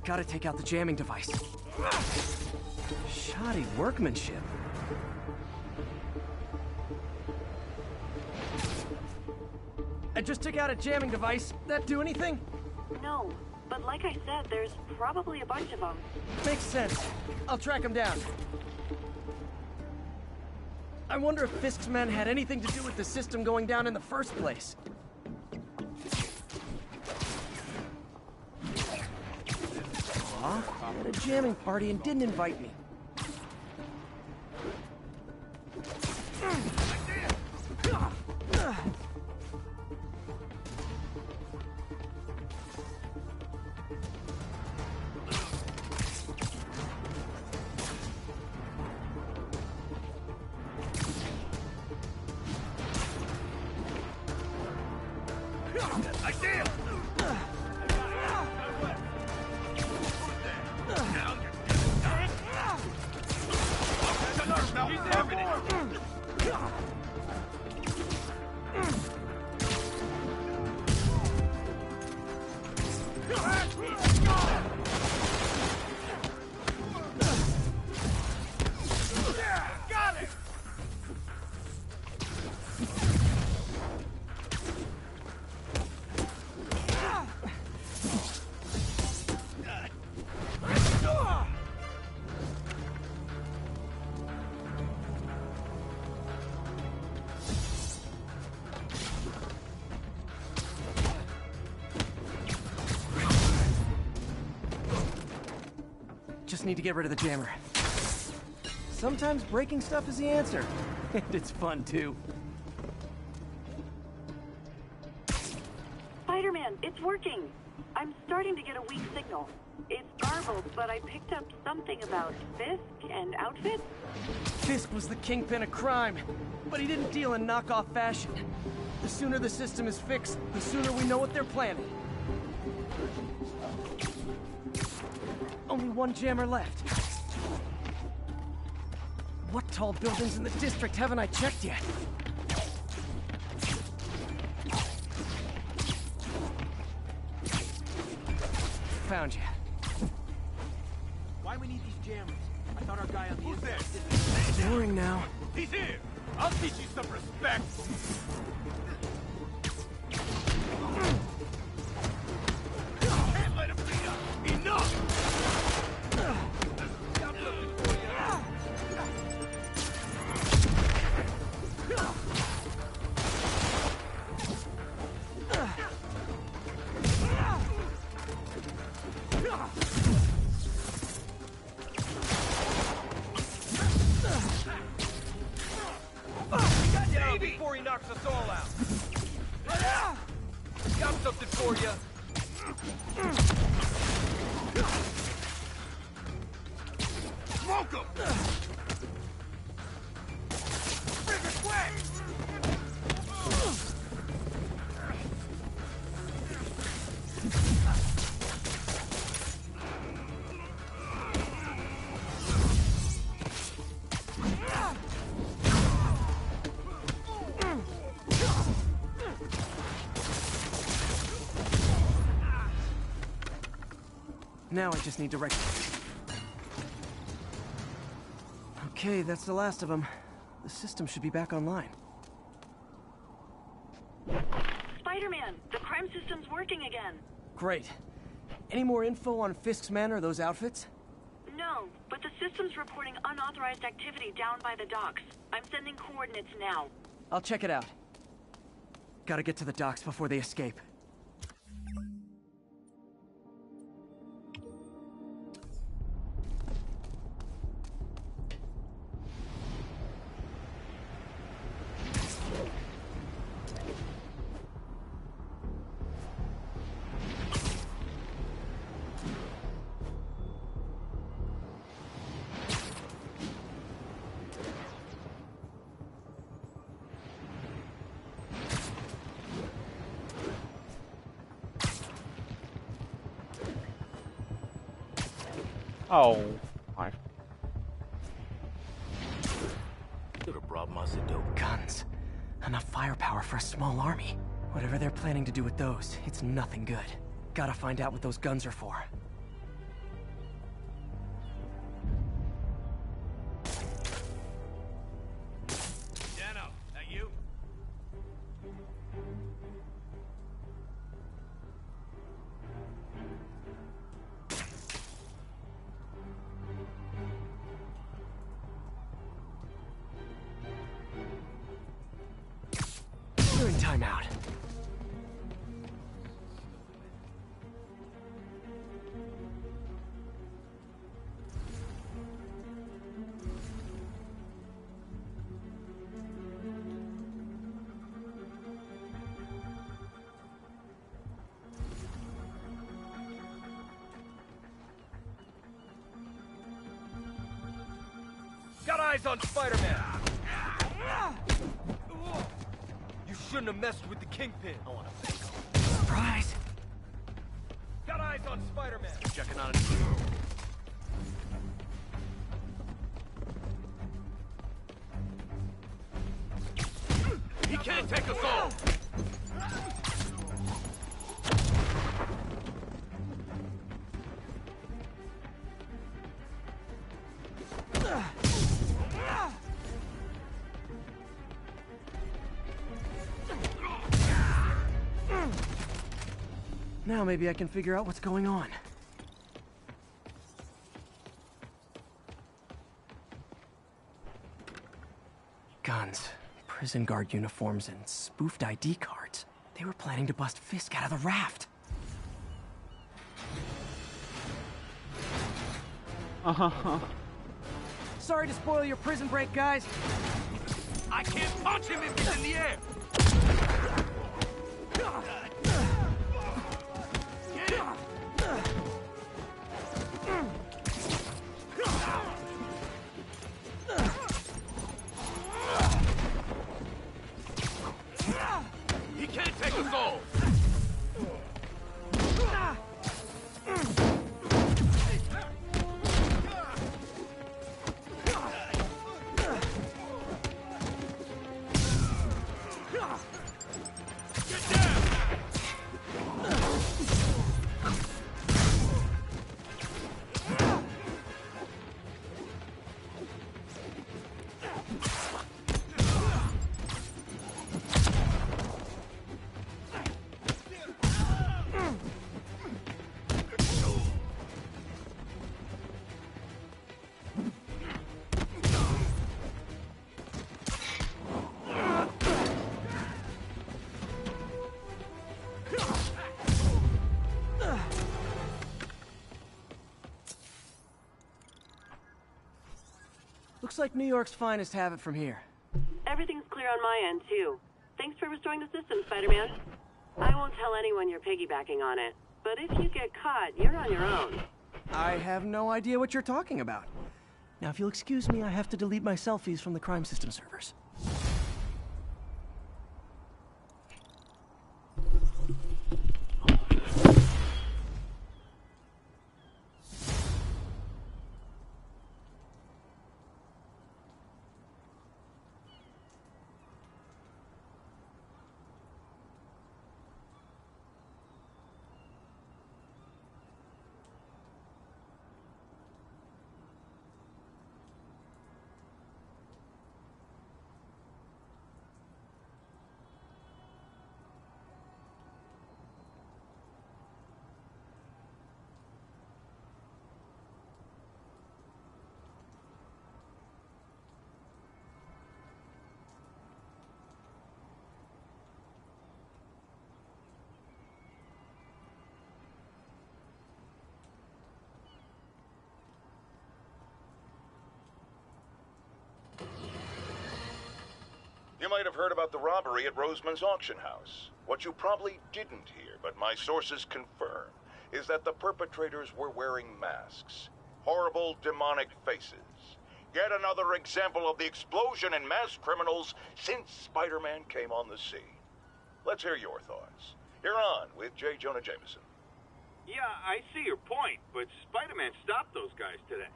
Gotta take out the jamming device. Shoddy workmanship. I just took out a jamming device. That do anything? No, but like I said, there's probably a bunch of them. Makes sense. I'll track them down. I wonder if Fisk's men had anything to do with the system going down in the first place. Aw, at a jamming party and didn't invite me. Just need to get rid of the jammer. Sometimes breaking stuff is the answer. And it's fun, too. Spider-Man, it's working. I'm starting to get a weak signal. It's garbled, but I picked up something about Fisk and outfits. Fisk was the kingpin of crime, but he didn't deal in knockoff fashion. The sooner the system is fixed, the sooner we know what they're planning. Only one jammer left. What tall buildings in the district haven't I checked yet? Found you. Why we need these jammers? I thought our guy on the inside did. Boring now. He's here! I'll teach you some respect! Can't let him beat up! Enough! Before he knocks us all out. Got something for you. Smoke him! Bring it quick! Now I just need to Okay, that's the last of them. The system should be back online. Spider-Man, the crime system's working again. Great. Any more info on Fisk's men or those outfits? No, but the system's reporting unauthorized activity down by the docks. I'm sending coordinates now. I'll check it out. Gotta get to the docks before they escape. Oh, my. Could have brought Macedo. Guns. Enough firepower for a small army. Whatever they're planning to do with those, it's nothing good. Gotta find out what those guns are for. Dano, that you? Having time out. Got eyes on Spider-Man! You shouldn't have messed with the Kingpin. I want a surprise! Got eyes on Spider-Man! Checking on it. He can't take us all! Now maybe I can figure out what's going on. Guns, prison guard uniforms, and spoofed ID cards. They were planning to bust Fisk out of the raft. Sorry to spoil your prison break, guys. I can't punch him if he's in the air! He can't take us all! Looks like New York's finest have it from here. Everything's clear on my end, too. Thanks for restoring the system, Spider-Man. I won't tell anyone you're piggybacking on it, but if you get caught, you're on your own. I have no idea what you're talking about. Now, if you'll excuse me, I have to delete my selfies from the crime system servers. You might have heard about the robbery at Roseman's auction house. What you probably didn't hear, but my sources confirm, is that the perpetrators were wearing masks. Horrible, demonic faces. Yet another example of the explosion in mass criminals since Spider-Man came on the scene. Let's hear your thoughts. You're on with J. Jonah Jameson. Yeah, I see your point, but Spider-Man stopped those guys today.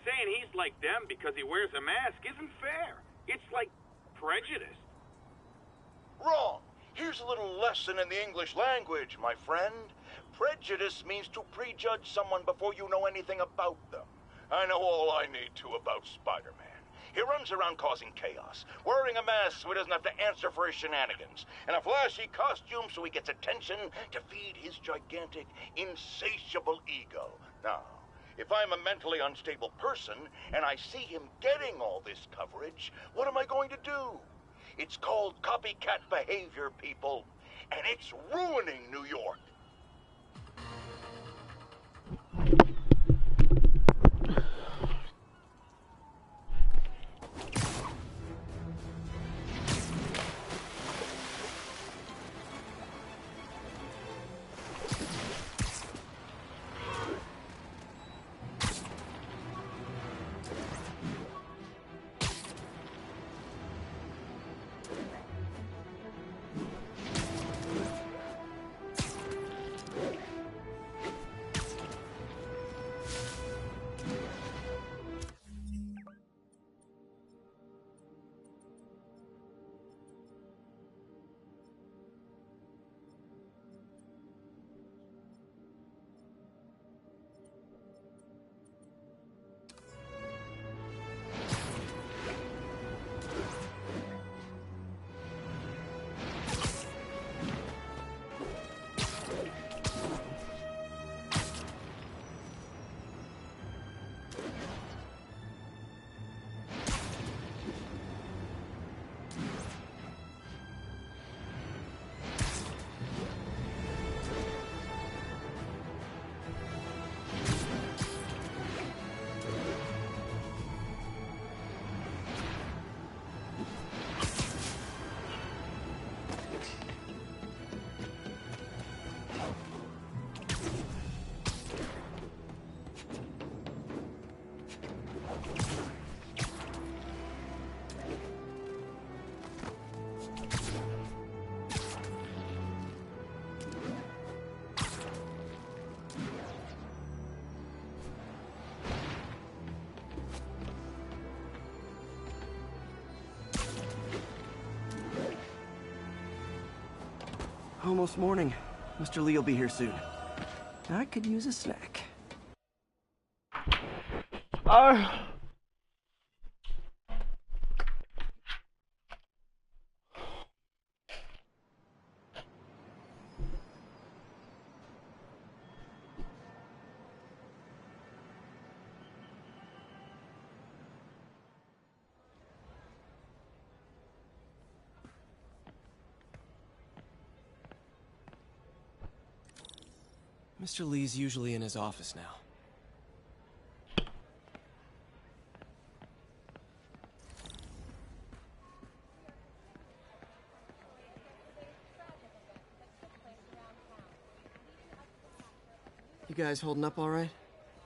Saying he's like them because he wears a mask isn't fair. It's like prejudice. Wrong. Here's a little lesson in the English language, my friend. Prejudice means to prejudge someone before you know anything about them. I know all I need to about Spider-Man. He runs around causing chaos, wearing a mask so he doesn't have to answer for his shenanigans, and a flashy costume so he gets attention to feed his gigantic, insatiable ego. Now, if I'm a mentally unstable person and I see him getting all this coverage, what am I going to do? It's called copycat behavior, people. And it's ruining New York. Almost morning. Mr. Lee will be here soon. I could use a snack. Mr. Lee's usually in his office now. You guys holding up all right?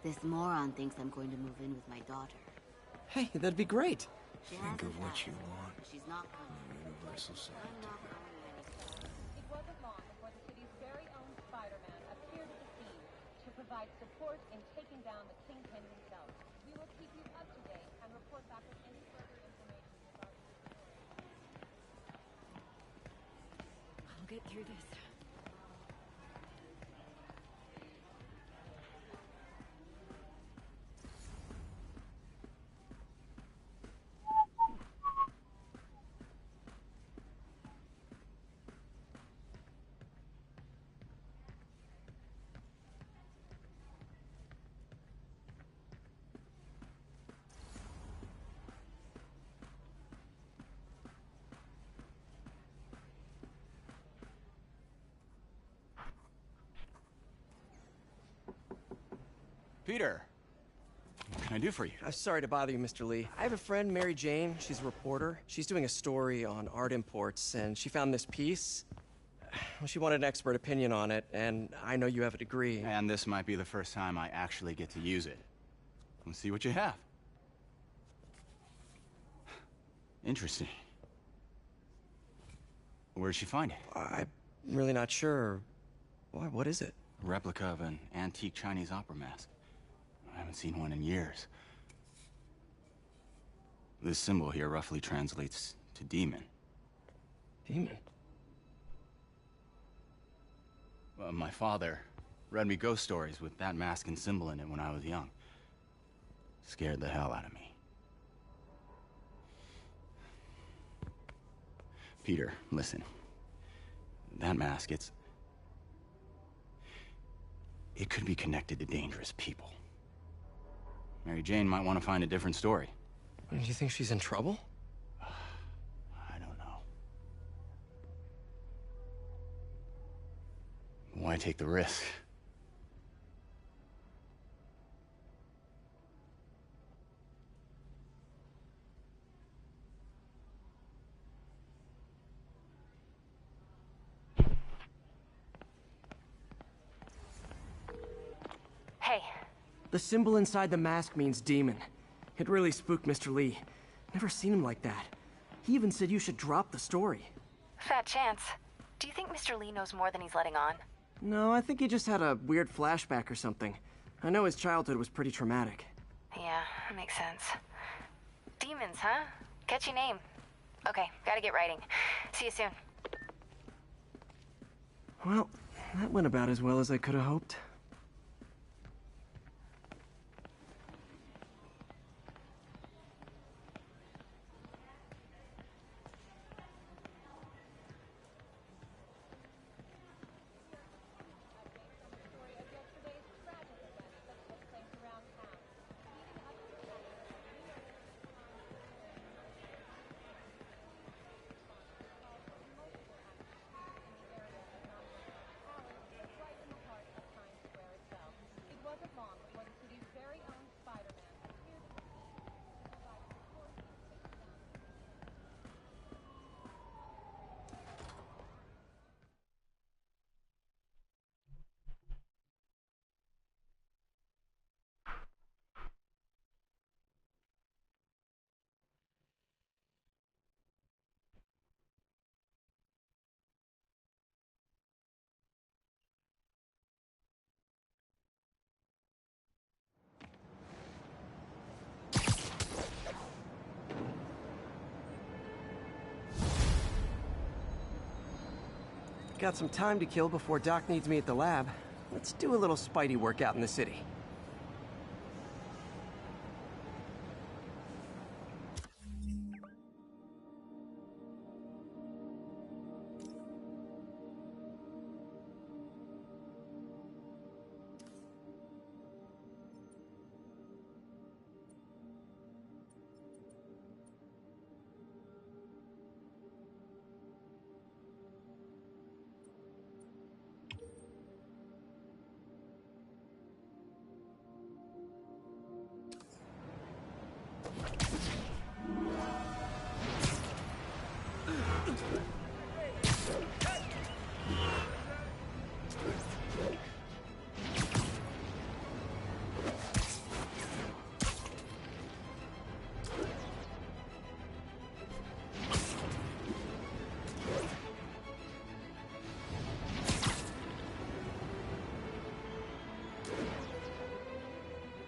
This moron thinks I'm going to move in with my daughter. Hey, that'd be great. She Think of hasn't what had you it. want. She's not coming. Universal I'm not going anywhere. It wasn't long before the city's very own Spider-Man appeared at the scene to provide support in taking down the Kingpin himself. We will keep you up to date and report back with any further information regarding the story. I'll get through this. Peter, what can I do for you? I'm sorry to bother you, Mr. Lee. I have a friend, Mary Jane. She's a reporter. She's doing a story on art imports, and she found this piece. Well, she wanted an expert opinion on it, and I know you have a degree. And this might be the first time I actually get to use it. Let's see what you have. Interesting. Where'd she find it? I'm really not sure. Why, what is it? A replica of an antique Chinese opera mask. I haven't seen one in years. This symbol here roughly translates to demon. Demon? Well, my father read me ghost stories with that mask and symbol in it when I was young. Scared the hell out of me. Peter, listen. That mask, it could be connected to dangerous people. Mary Jane might want to find a different story. Do you think she's in trouble? I don't know. why take the risk? Hey. The symbol inside the mask means demon. It really spooked Mr. Lee. Never seen him like that. He even said you should drop the story. Fat chance. Do you think Mr. Lee knows more than he's letting on? No, I think he just had a weird flashback or something. I know his childhood was pretty traumatic. Yeah, that makes sense. Demons, huh? Catchy name. Okay, gotta get writing. See you soon. Well, that went about as well as I could have hoped. Got some time to kill before Doc needs me at the lab. Let's do a little Spidey workout in the city.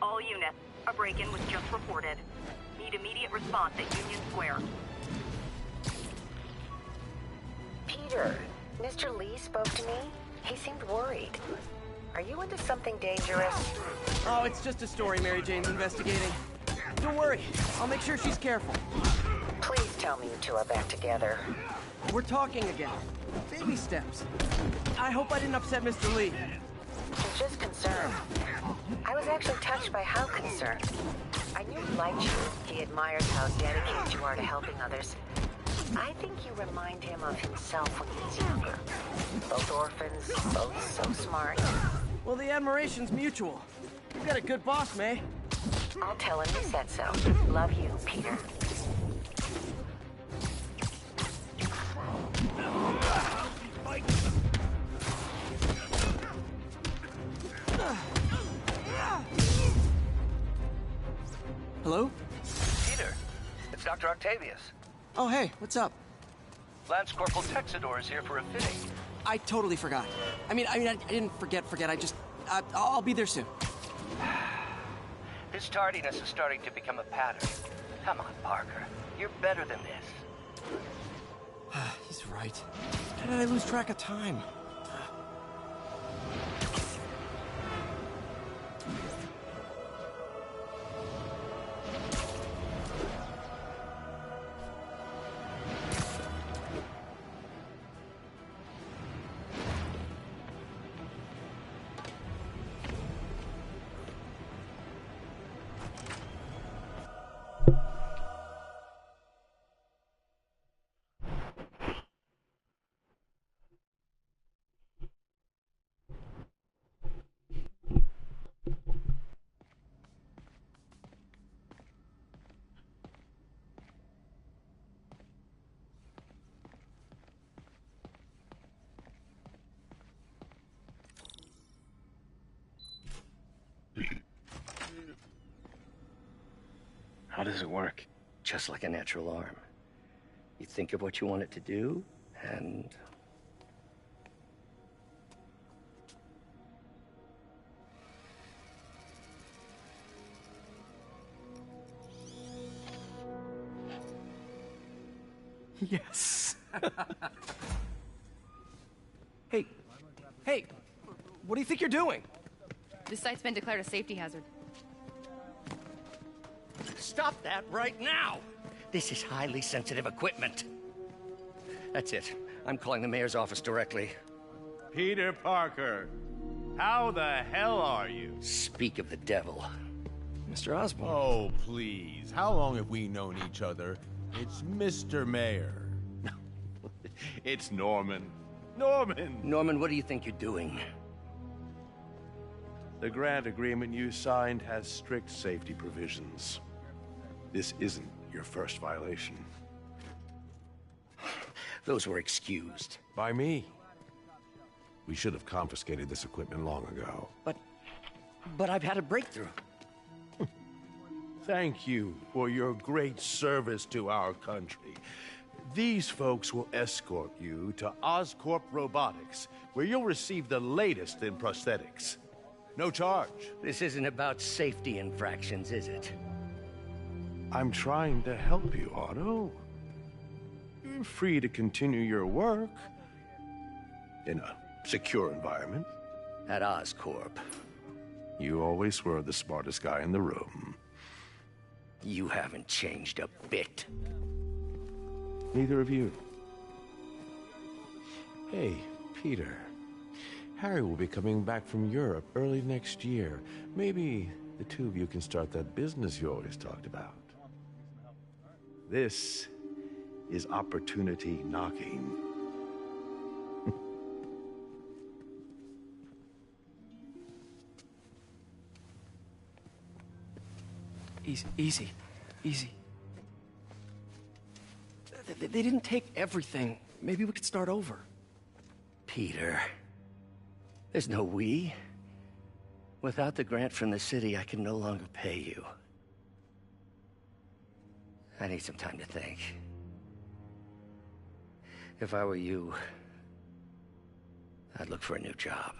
All units, a break-in was just reported. Need immediate response at Union Square. Peter, Mr. Lee spoke to me. He seemed worried. Are you into something dangerous? Oh, it's just a story Mary Jane's investigating. Don't worry, I'll make sure she's careful. Please tell me you two are back together. We're talking again. Baby steps. I hope I didn't upset Mr. Lee. I'm just concerned. I was actually touched by how concerned. I knew he liked you. He admires how dedicated you are to helping others. I think you remind him of himself when he was younger. Both orphans, both so smart. Well, the admiration's mutual. You've got a good boss, May. I'll tell him you said so. Love you, Peter. Hello? Peter, it's Dr. Octavius. Oh, hey, what's up? Lance Corporal Texador is here for a fitting. I totally forgot. I didn't forget. I just... I'll be there soon. His tardiness is starting to become a pattern. Come on, Parker. You're better than this. He's right. How did I lose track of time? How does it work? Just like a natural arm. You think of what you want it to do, and... Yes. Hey, what do you think you're doing? This site's been declared a safety hazard. Stop that right now! This is highly sensitive equipment. That's it. I'm calling the mayor's office directly. Peter Parker, how the hell are you? Speak of the devil. Mr. Osborn. Oh, please. How long have we known each other? It's Mr. Mayor. It's Norman. Norman! Norman, what do you think you're doing? The grant agreement you signed has strict safety provisions. This isn't your first violation. Those were excused. By me. We should have confiscated this equipment long ago. But I've had a breakthrough. Thank you for your great service to our country. These folks will escort you to Oscorp Robotics, where you'll receive the latest in prosthetics. No charge. This isn't about safety infractions, is it? I'm trying to help you, Otto. You're free to continue your work in a secure environment. At Oscorp. You always were the smartest guy in the room. You haven't changed a bit. Neither of you. Hey, Peter. Harry will be coming back from Europe early next year. Maybe the two of you can start that business you always talked about. This is opportunity knocking. Easy. They didn't take everything. Maybe we could start over. Peter, there's no we. Without the grant from the city, I can no longer pay you. I need some time to think. If I were you, I'd look for a new job.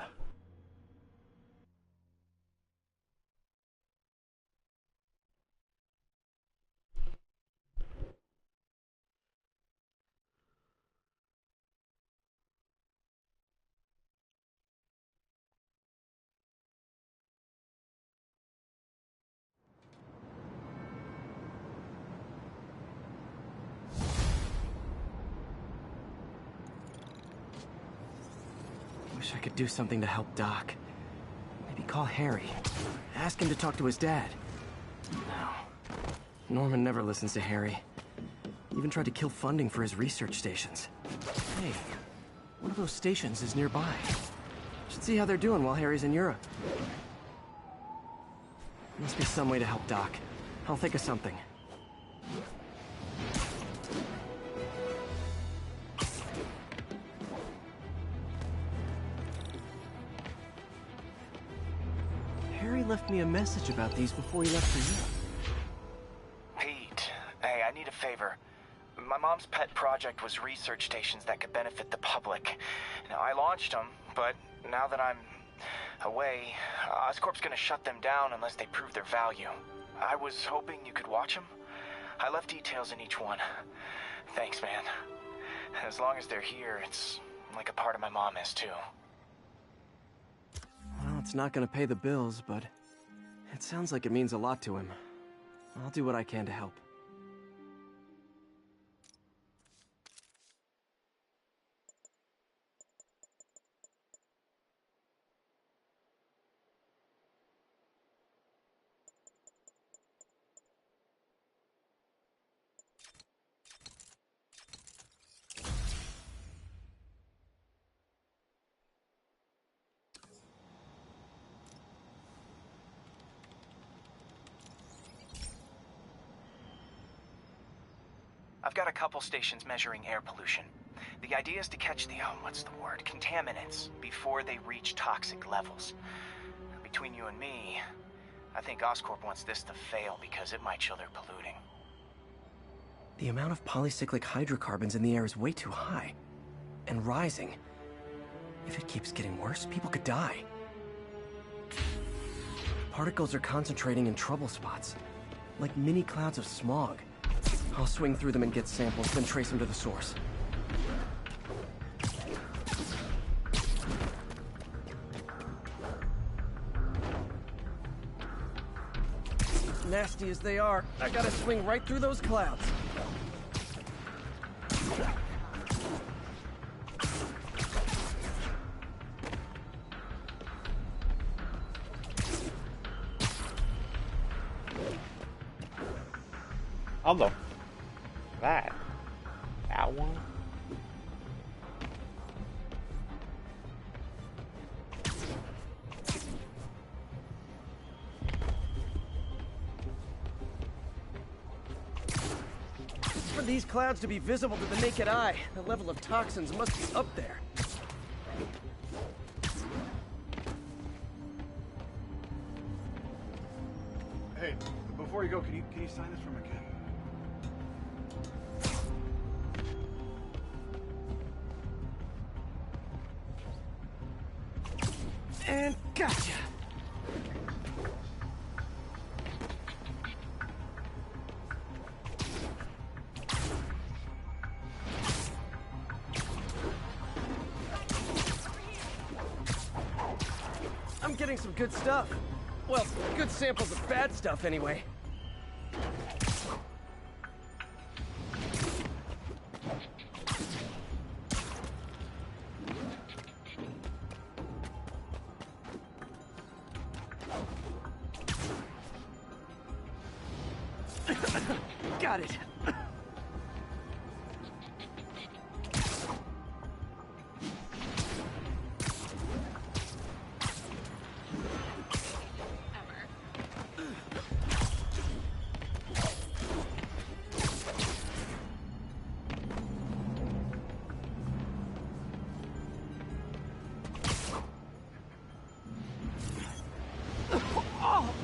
Wish I could do something to help Doc. Maybe call Harry. Ask him to talk to his dad. No. Norman never listens to Harry. He even tried to kill funding for his research stations. Hey, one of those stations is nearby. Should see how they're doing while Harry's in Europe. Must be some way to help Doc. I'll think of something. Harry left me a message about these before he left for Europe. Pete, hey, I need a favor. My mom's pet project was research stations that could benefit the public. Now, I launched them, but now that I'm away, Oscorp's gonna shut them down unless they prove their value. I was hoping you could watch them. I left details in each one. Thanks, man. As long as they're here, it's like a part of my mom is, too. Well, it's not gonna pay the bills, but it sounds like it means a lot to him. I'll do what I can to help. I've got a couple stations measuring air pollution. The idea is to catch the, contaminants before they reach toxic levels. Between you and me, I think Oscorp wants this to fail because it might show they're polluting. The amount of polycyclic hydrocarbons in the air is way too high. And rising. If it keeps getting worse, people could die. Particles are concentrating in trouble spots, like mini clouds of smog. I'll swing through them and get samples, then trace them to the source. Nasty as they are, I gotta swing right through those clouds. Although, that one. For these clouds to be visible to the naked eye, the level of toxins must be up there. Hey, before you go, can you sign this for McKenna? And gotcha! I'm getting some good stuff. Well, good samples of bad stuff anyway. Got it. Oh!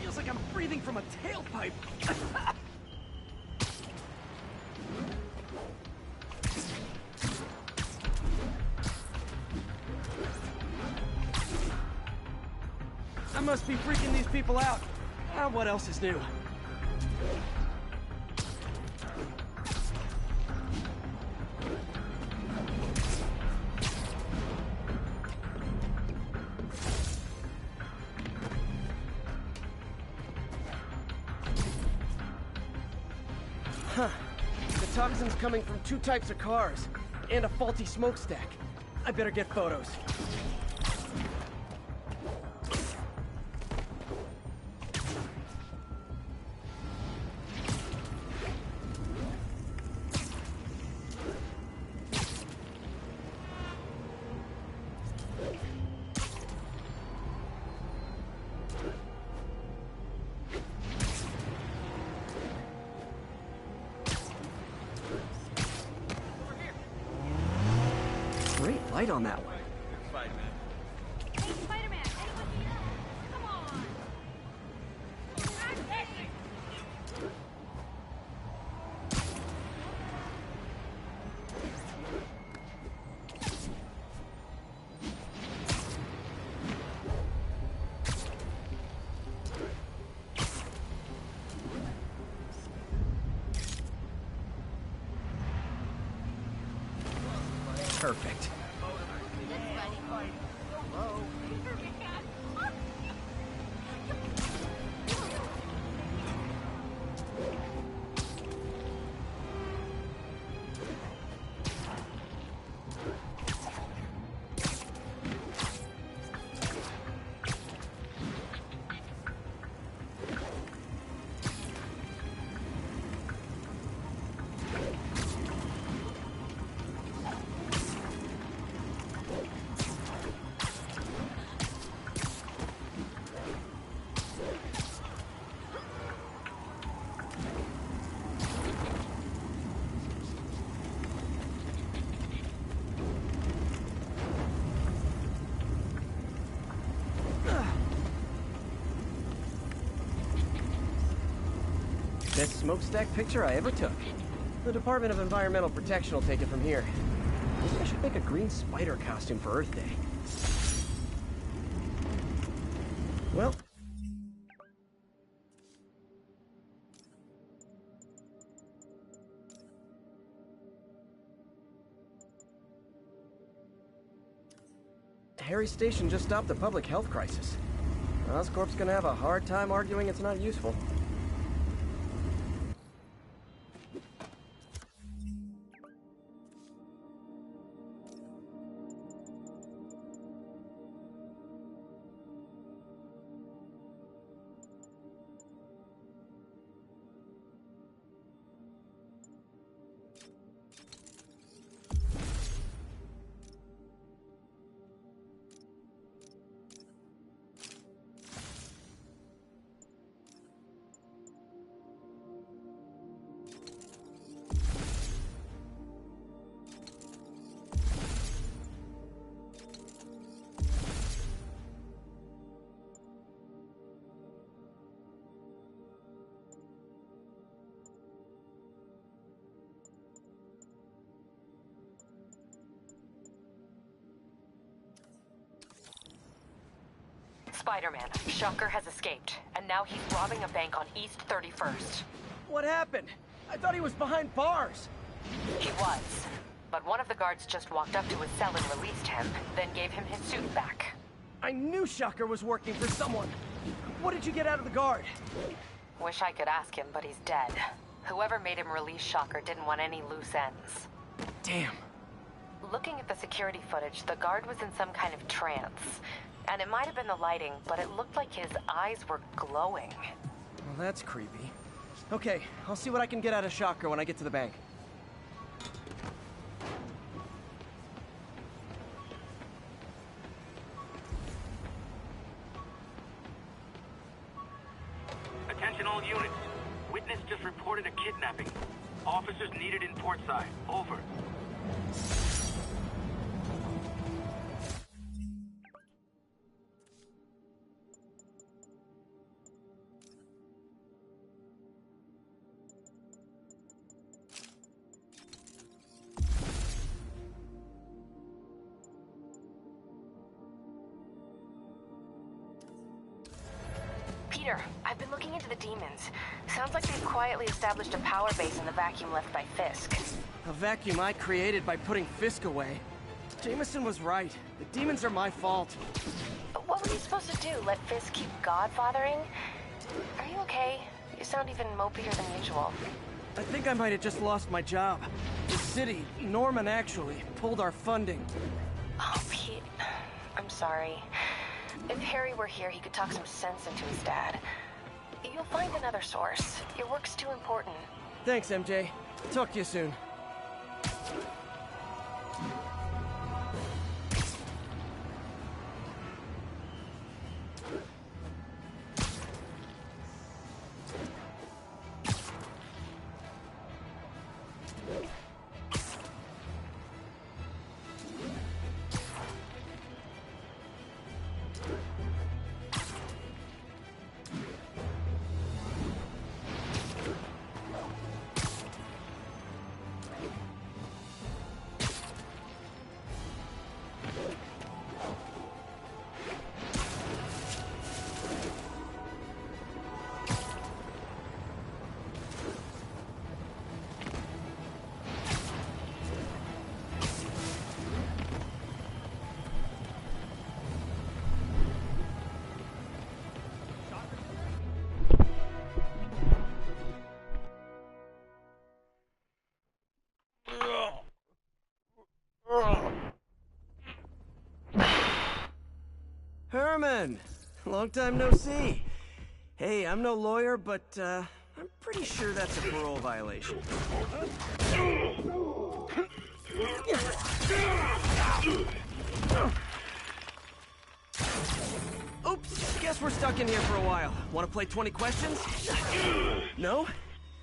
Feels like I'm breathing from a tailpipe. I must be freaking these people out. What else is new? Huh. The toxin's coming from 2 types of cars, and a faulty smokestack. I better get photos. Great light on that one. Hey, Spider-Man, anyone here? Come on! Perfect. Best smokestack picture I ever took. The Department of Environmental Protection will take it from here. Maybe I should make a green spider costume for Earth Day. Well... Harry Station just stopped the public health crisis. Oscorp's gonna have a hard time arguing it's not useful. Spider-Man, Shocker has escaped, and now he's robbing a bank on East 31st. What happened? I thought he was behind bars. He was, but one of the guards just walked up to his cell and released him, then gave him his suit back. I knew Shocker was working for someone. What did you get out of the guard? Wish I could ask him, but he's dead. Whoever made him release Shocker didn't want any loose ends. Damn. Looking at the security footage, the guard was in some kind of trance. And it might have been the lighting, but it looked like his eyes were glowing. Well, that's creepy. Okay, I'll see what I can get out of Shocker when I get to the bank. Attention all units. Witness just reported a kidnapping. Officers needed in Portside. Over. Peter, I've been looking into the demons. Sounds like they've quietly established a power base in the vacuum left by Fisk. A vacuum I created by putting Fisk away. Jameson was right. The demons are my fault. But what were you supposed to do? Let Fisk keep godfathering? Are you okay? You sound even mopier than usual. I think I might have just lost my job. The city, Norman actually, pulled our funding. Oh, Pete. I'm sorry. If Harry were here, he could talk some sense into his dad. You'll find another source. Your work's too important. Thanks, MJ. Talk to you soon. Herman! Long time no see. Hey, I'm no lawyer, but, I'm pretty sure that's a parole violation. Oops, guess we're stuck in here for a while. Want to play 20 questions? No?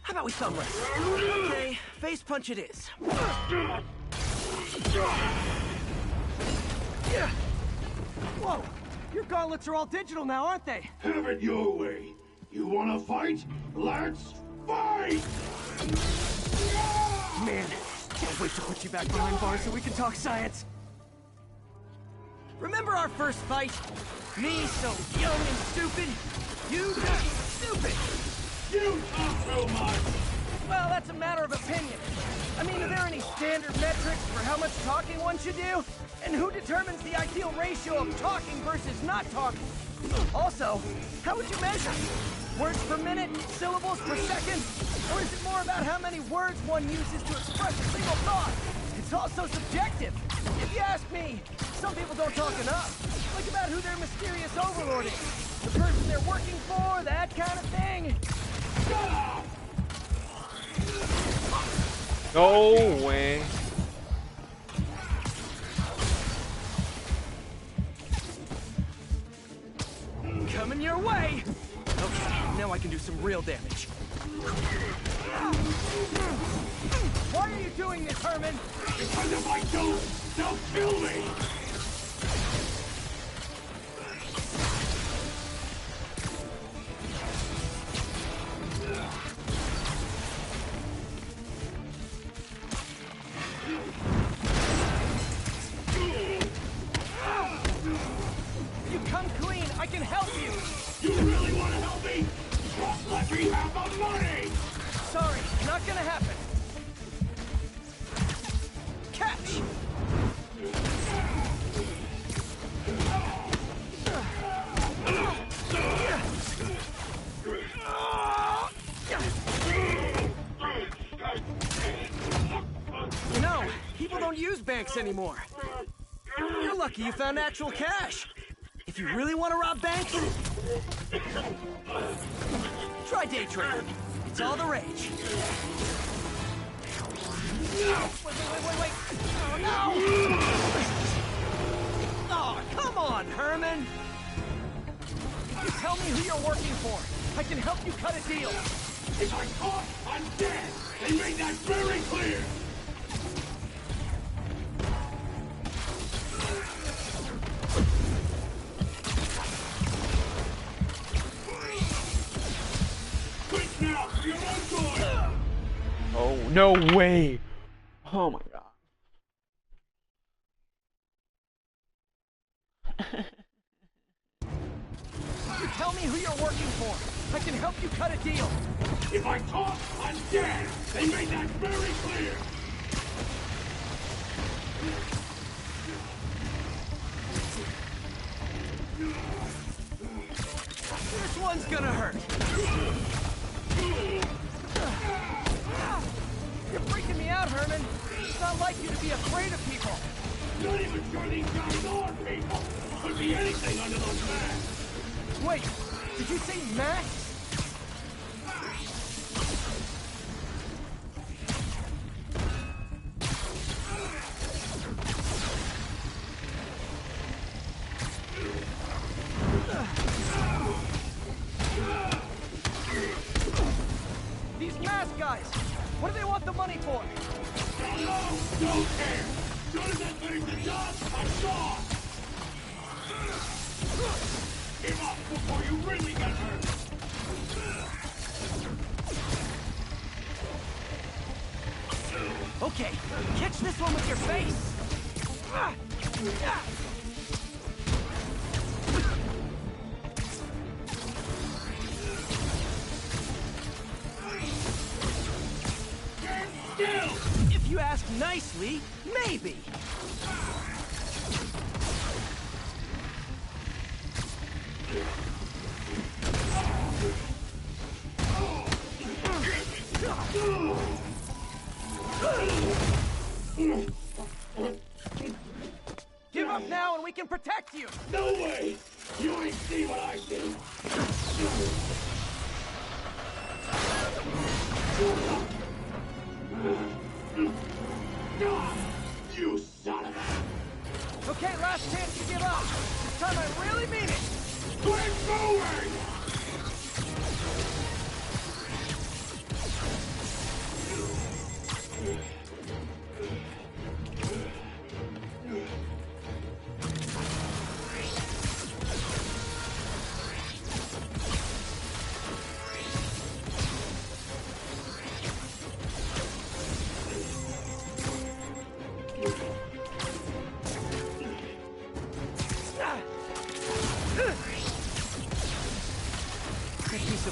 How about we thumb wrestle? Okay, face punch it is. Whoa! Your gauntlets are all digital now, aren't they? Have it your way. You wanna fight? Let's fight! Man, can't wait to put you back behind bars so we can talk science. Remember our first fight? Me so young and stupid. You just stupid. You talk too much! Well, that's a matter of opinion. I mean, are there any standard metrics for how much talking one should do? And who determines the ideal ratio of talking versus not talking? Also, how would you measure? Words per minute? Syllables per second? Or is it more about how many words one uses to express a single thought? It's also subjective. If you ask me, some people don't talk enough. Like about who their mysterious overlord is. The person they're working for, that kind of thing. No way. Coming your way! Okay, now I can do some real damage. Why are you doing this, Herman? Because if I don't, they'll kill me! You come clean, I can help you! You really want to help me? Just let me have the money! Sorry, not gonna happen. Catch! You know, people don't use banks anymore. You're lucky you found actual cash. If you really want to rob banks, try day trading. It's all the rage. Wait. Oh, no! Oh, come on, Herman! You tell me who you're working for. I can help you cut a deal. If I caught, I'm dead! They made that very clear! Oh, no way. Oh my god. You tell me who you're working for. I can help you cut a deal. If I talk, I'm dead! They made that very clear! This one's gonna hurt. You're freaking me out, Herman. It's not like you to be afraid of people. Not even sure these guys are people! Could be anything under those masks! Wait, did you say masks? These mask guys, what do they want the money for? Don't know! Don't care! Soon as I finish the job, I'm gone! Give up before you really get hurt! Okay, catch this one with your face! If you ask nicely, maybe. Give up now and we can protect you! No way! You ain't see what I see! You son of a... Okay, last chance to give up. This time I really mean it. Quit moving!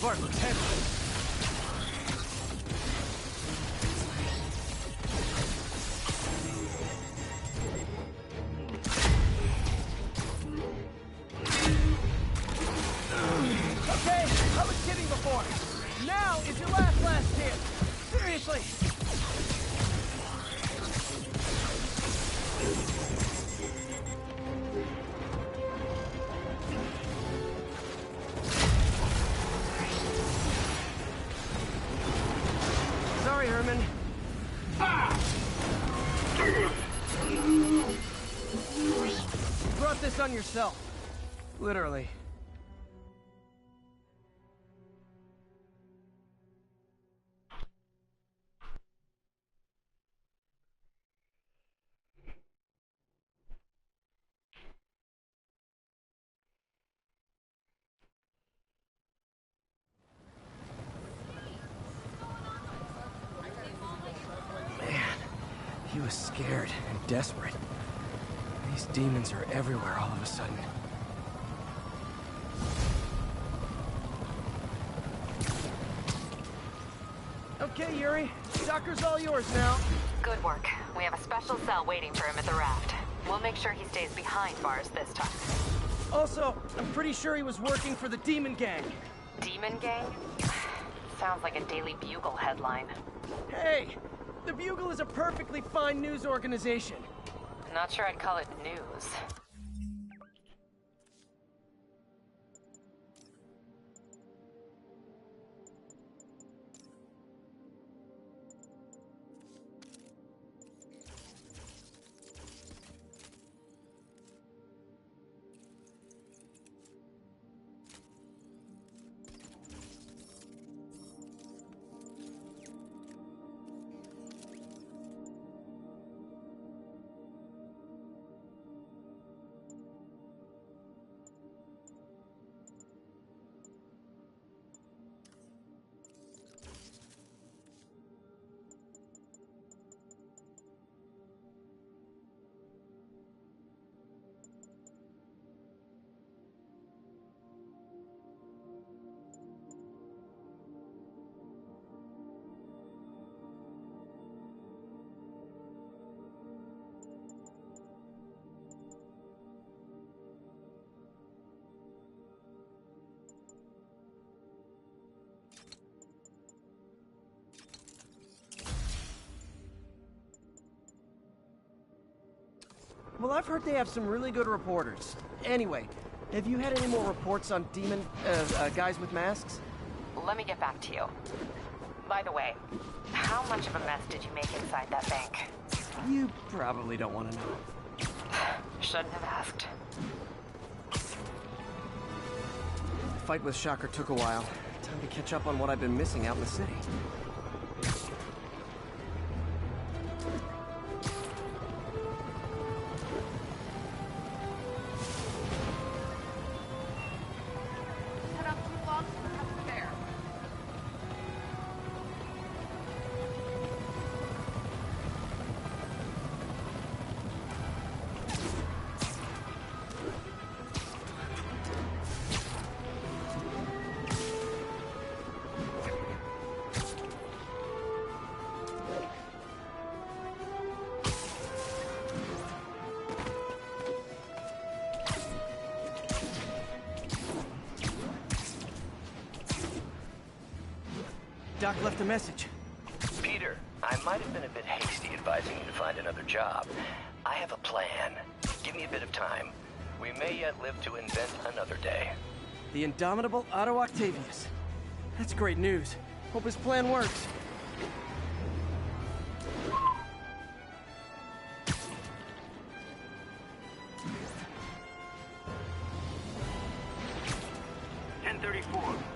Boulevard looks heavy. Okay, I was kidding before. Now is your last chance. Seriously. Sorry, Herman. You brought this on yourself. Literally. He was scared and desperate. These demons are everywhere all of a sudden. Okay, Yuri. Docker's all yours now. Good work. We have a special cell waiting for him at the raft. We'll make sure he stays behind bars this time. Also, I'm pretty sure he was working for the Demon Gang. Demon Gang? Sounds like a Daily Bugle headline. Hey! The Bugle is a perfectly fine news organization. Not sure I'd call it news. Well, I've heard they have some really good reporters. Anyway, have you had any more reports on guys with masks? Let me get back to you. By the way, how much of a mess did you make inside that bank? You probably don't want to know. Shouldn't have asked. The fight with Shocker took a while. Time to catch up on what I've been missing out in the city. Doc left a message. Peter, I might have been a bit hasty advising you to find another job. I have a plan. Give me a bit of time. We may yet live to invent another day. The indomitable Otto Octavius. That's great news. Hope his plan works.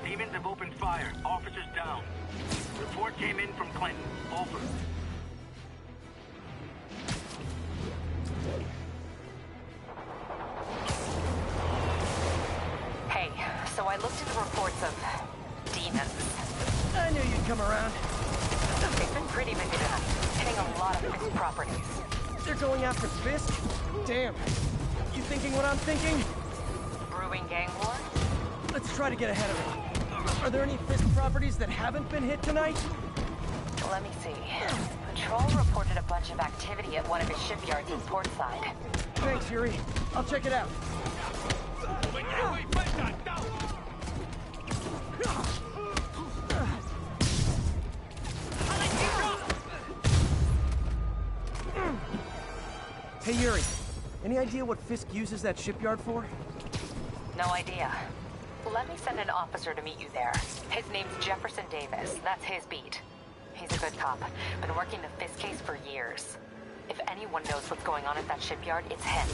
Demons have opened fire. Officers down. Report came in from Clinton. Over. Hey, so I looked into reports of demons. I knew you'd come around. They've been pretty busy tonight, hitting a lot of Fisk properties. They're going after Fisk? Damn. You thinking what I'm thinking? Brewing gang war? Let's try to get ahead of it. Are there any Fisk properties that haven't been hit tonight? Let me see. Patrol reported a bunch of activity at one of his shipyards in Portside. Thanks, Yuri. I'll check it out. Hey, Yuri. Any idea what Fisk uses that shipyard for? No idea. Let me send an officer to meet you there. His name's Jefferson Davis. That's his beat. He's a good cop. Been working the Fisk case for years. If anyone knows what's going on at that shipyard, it's him.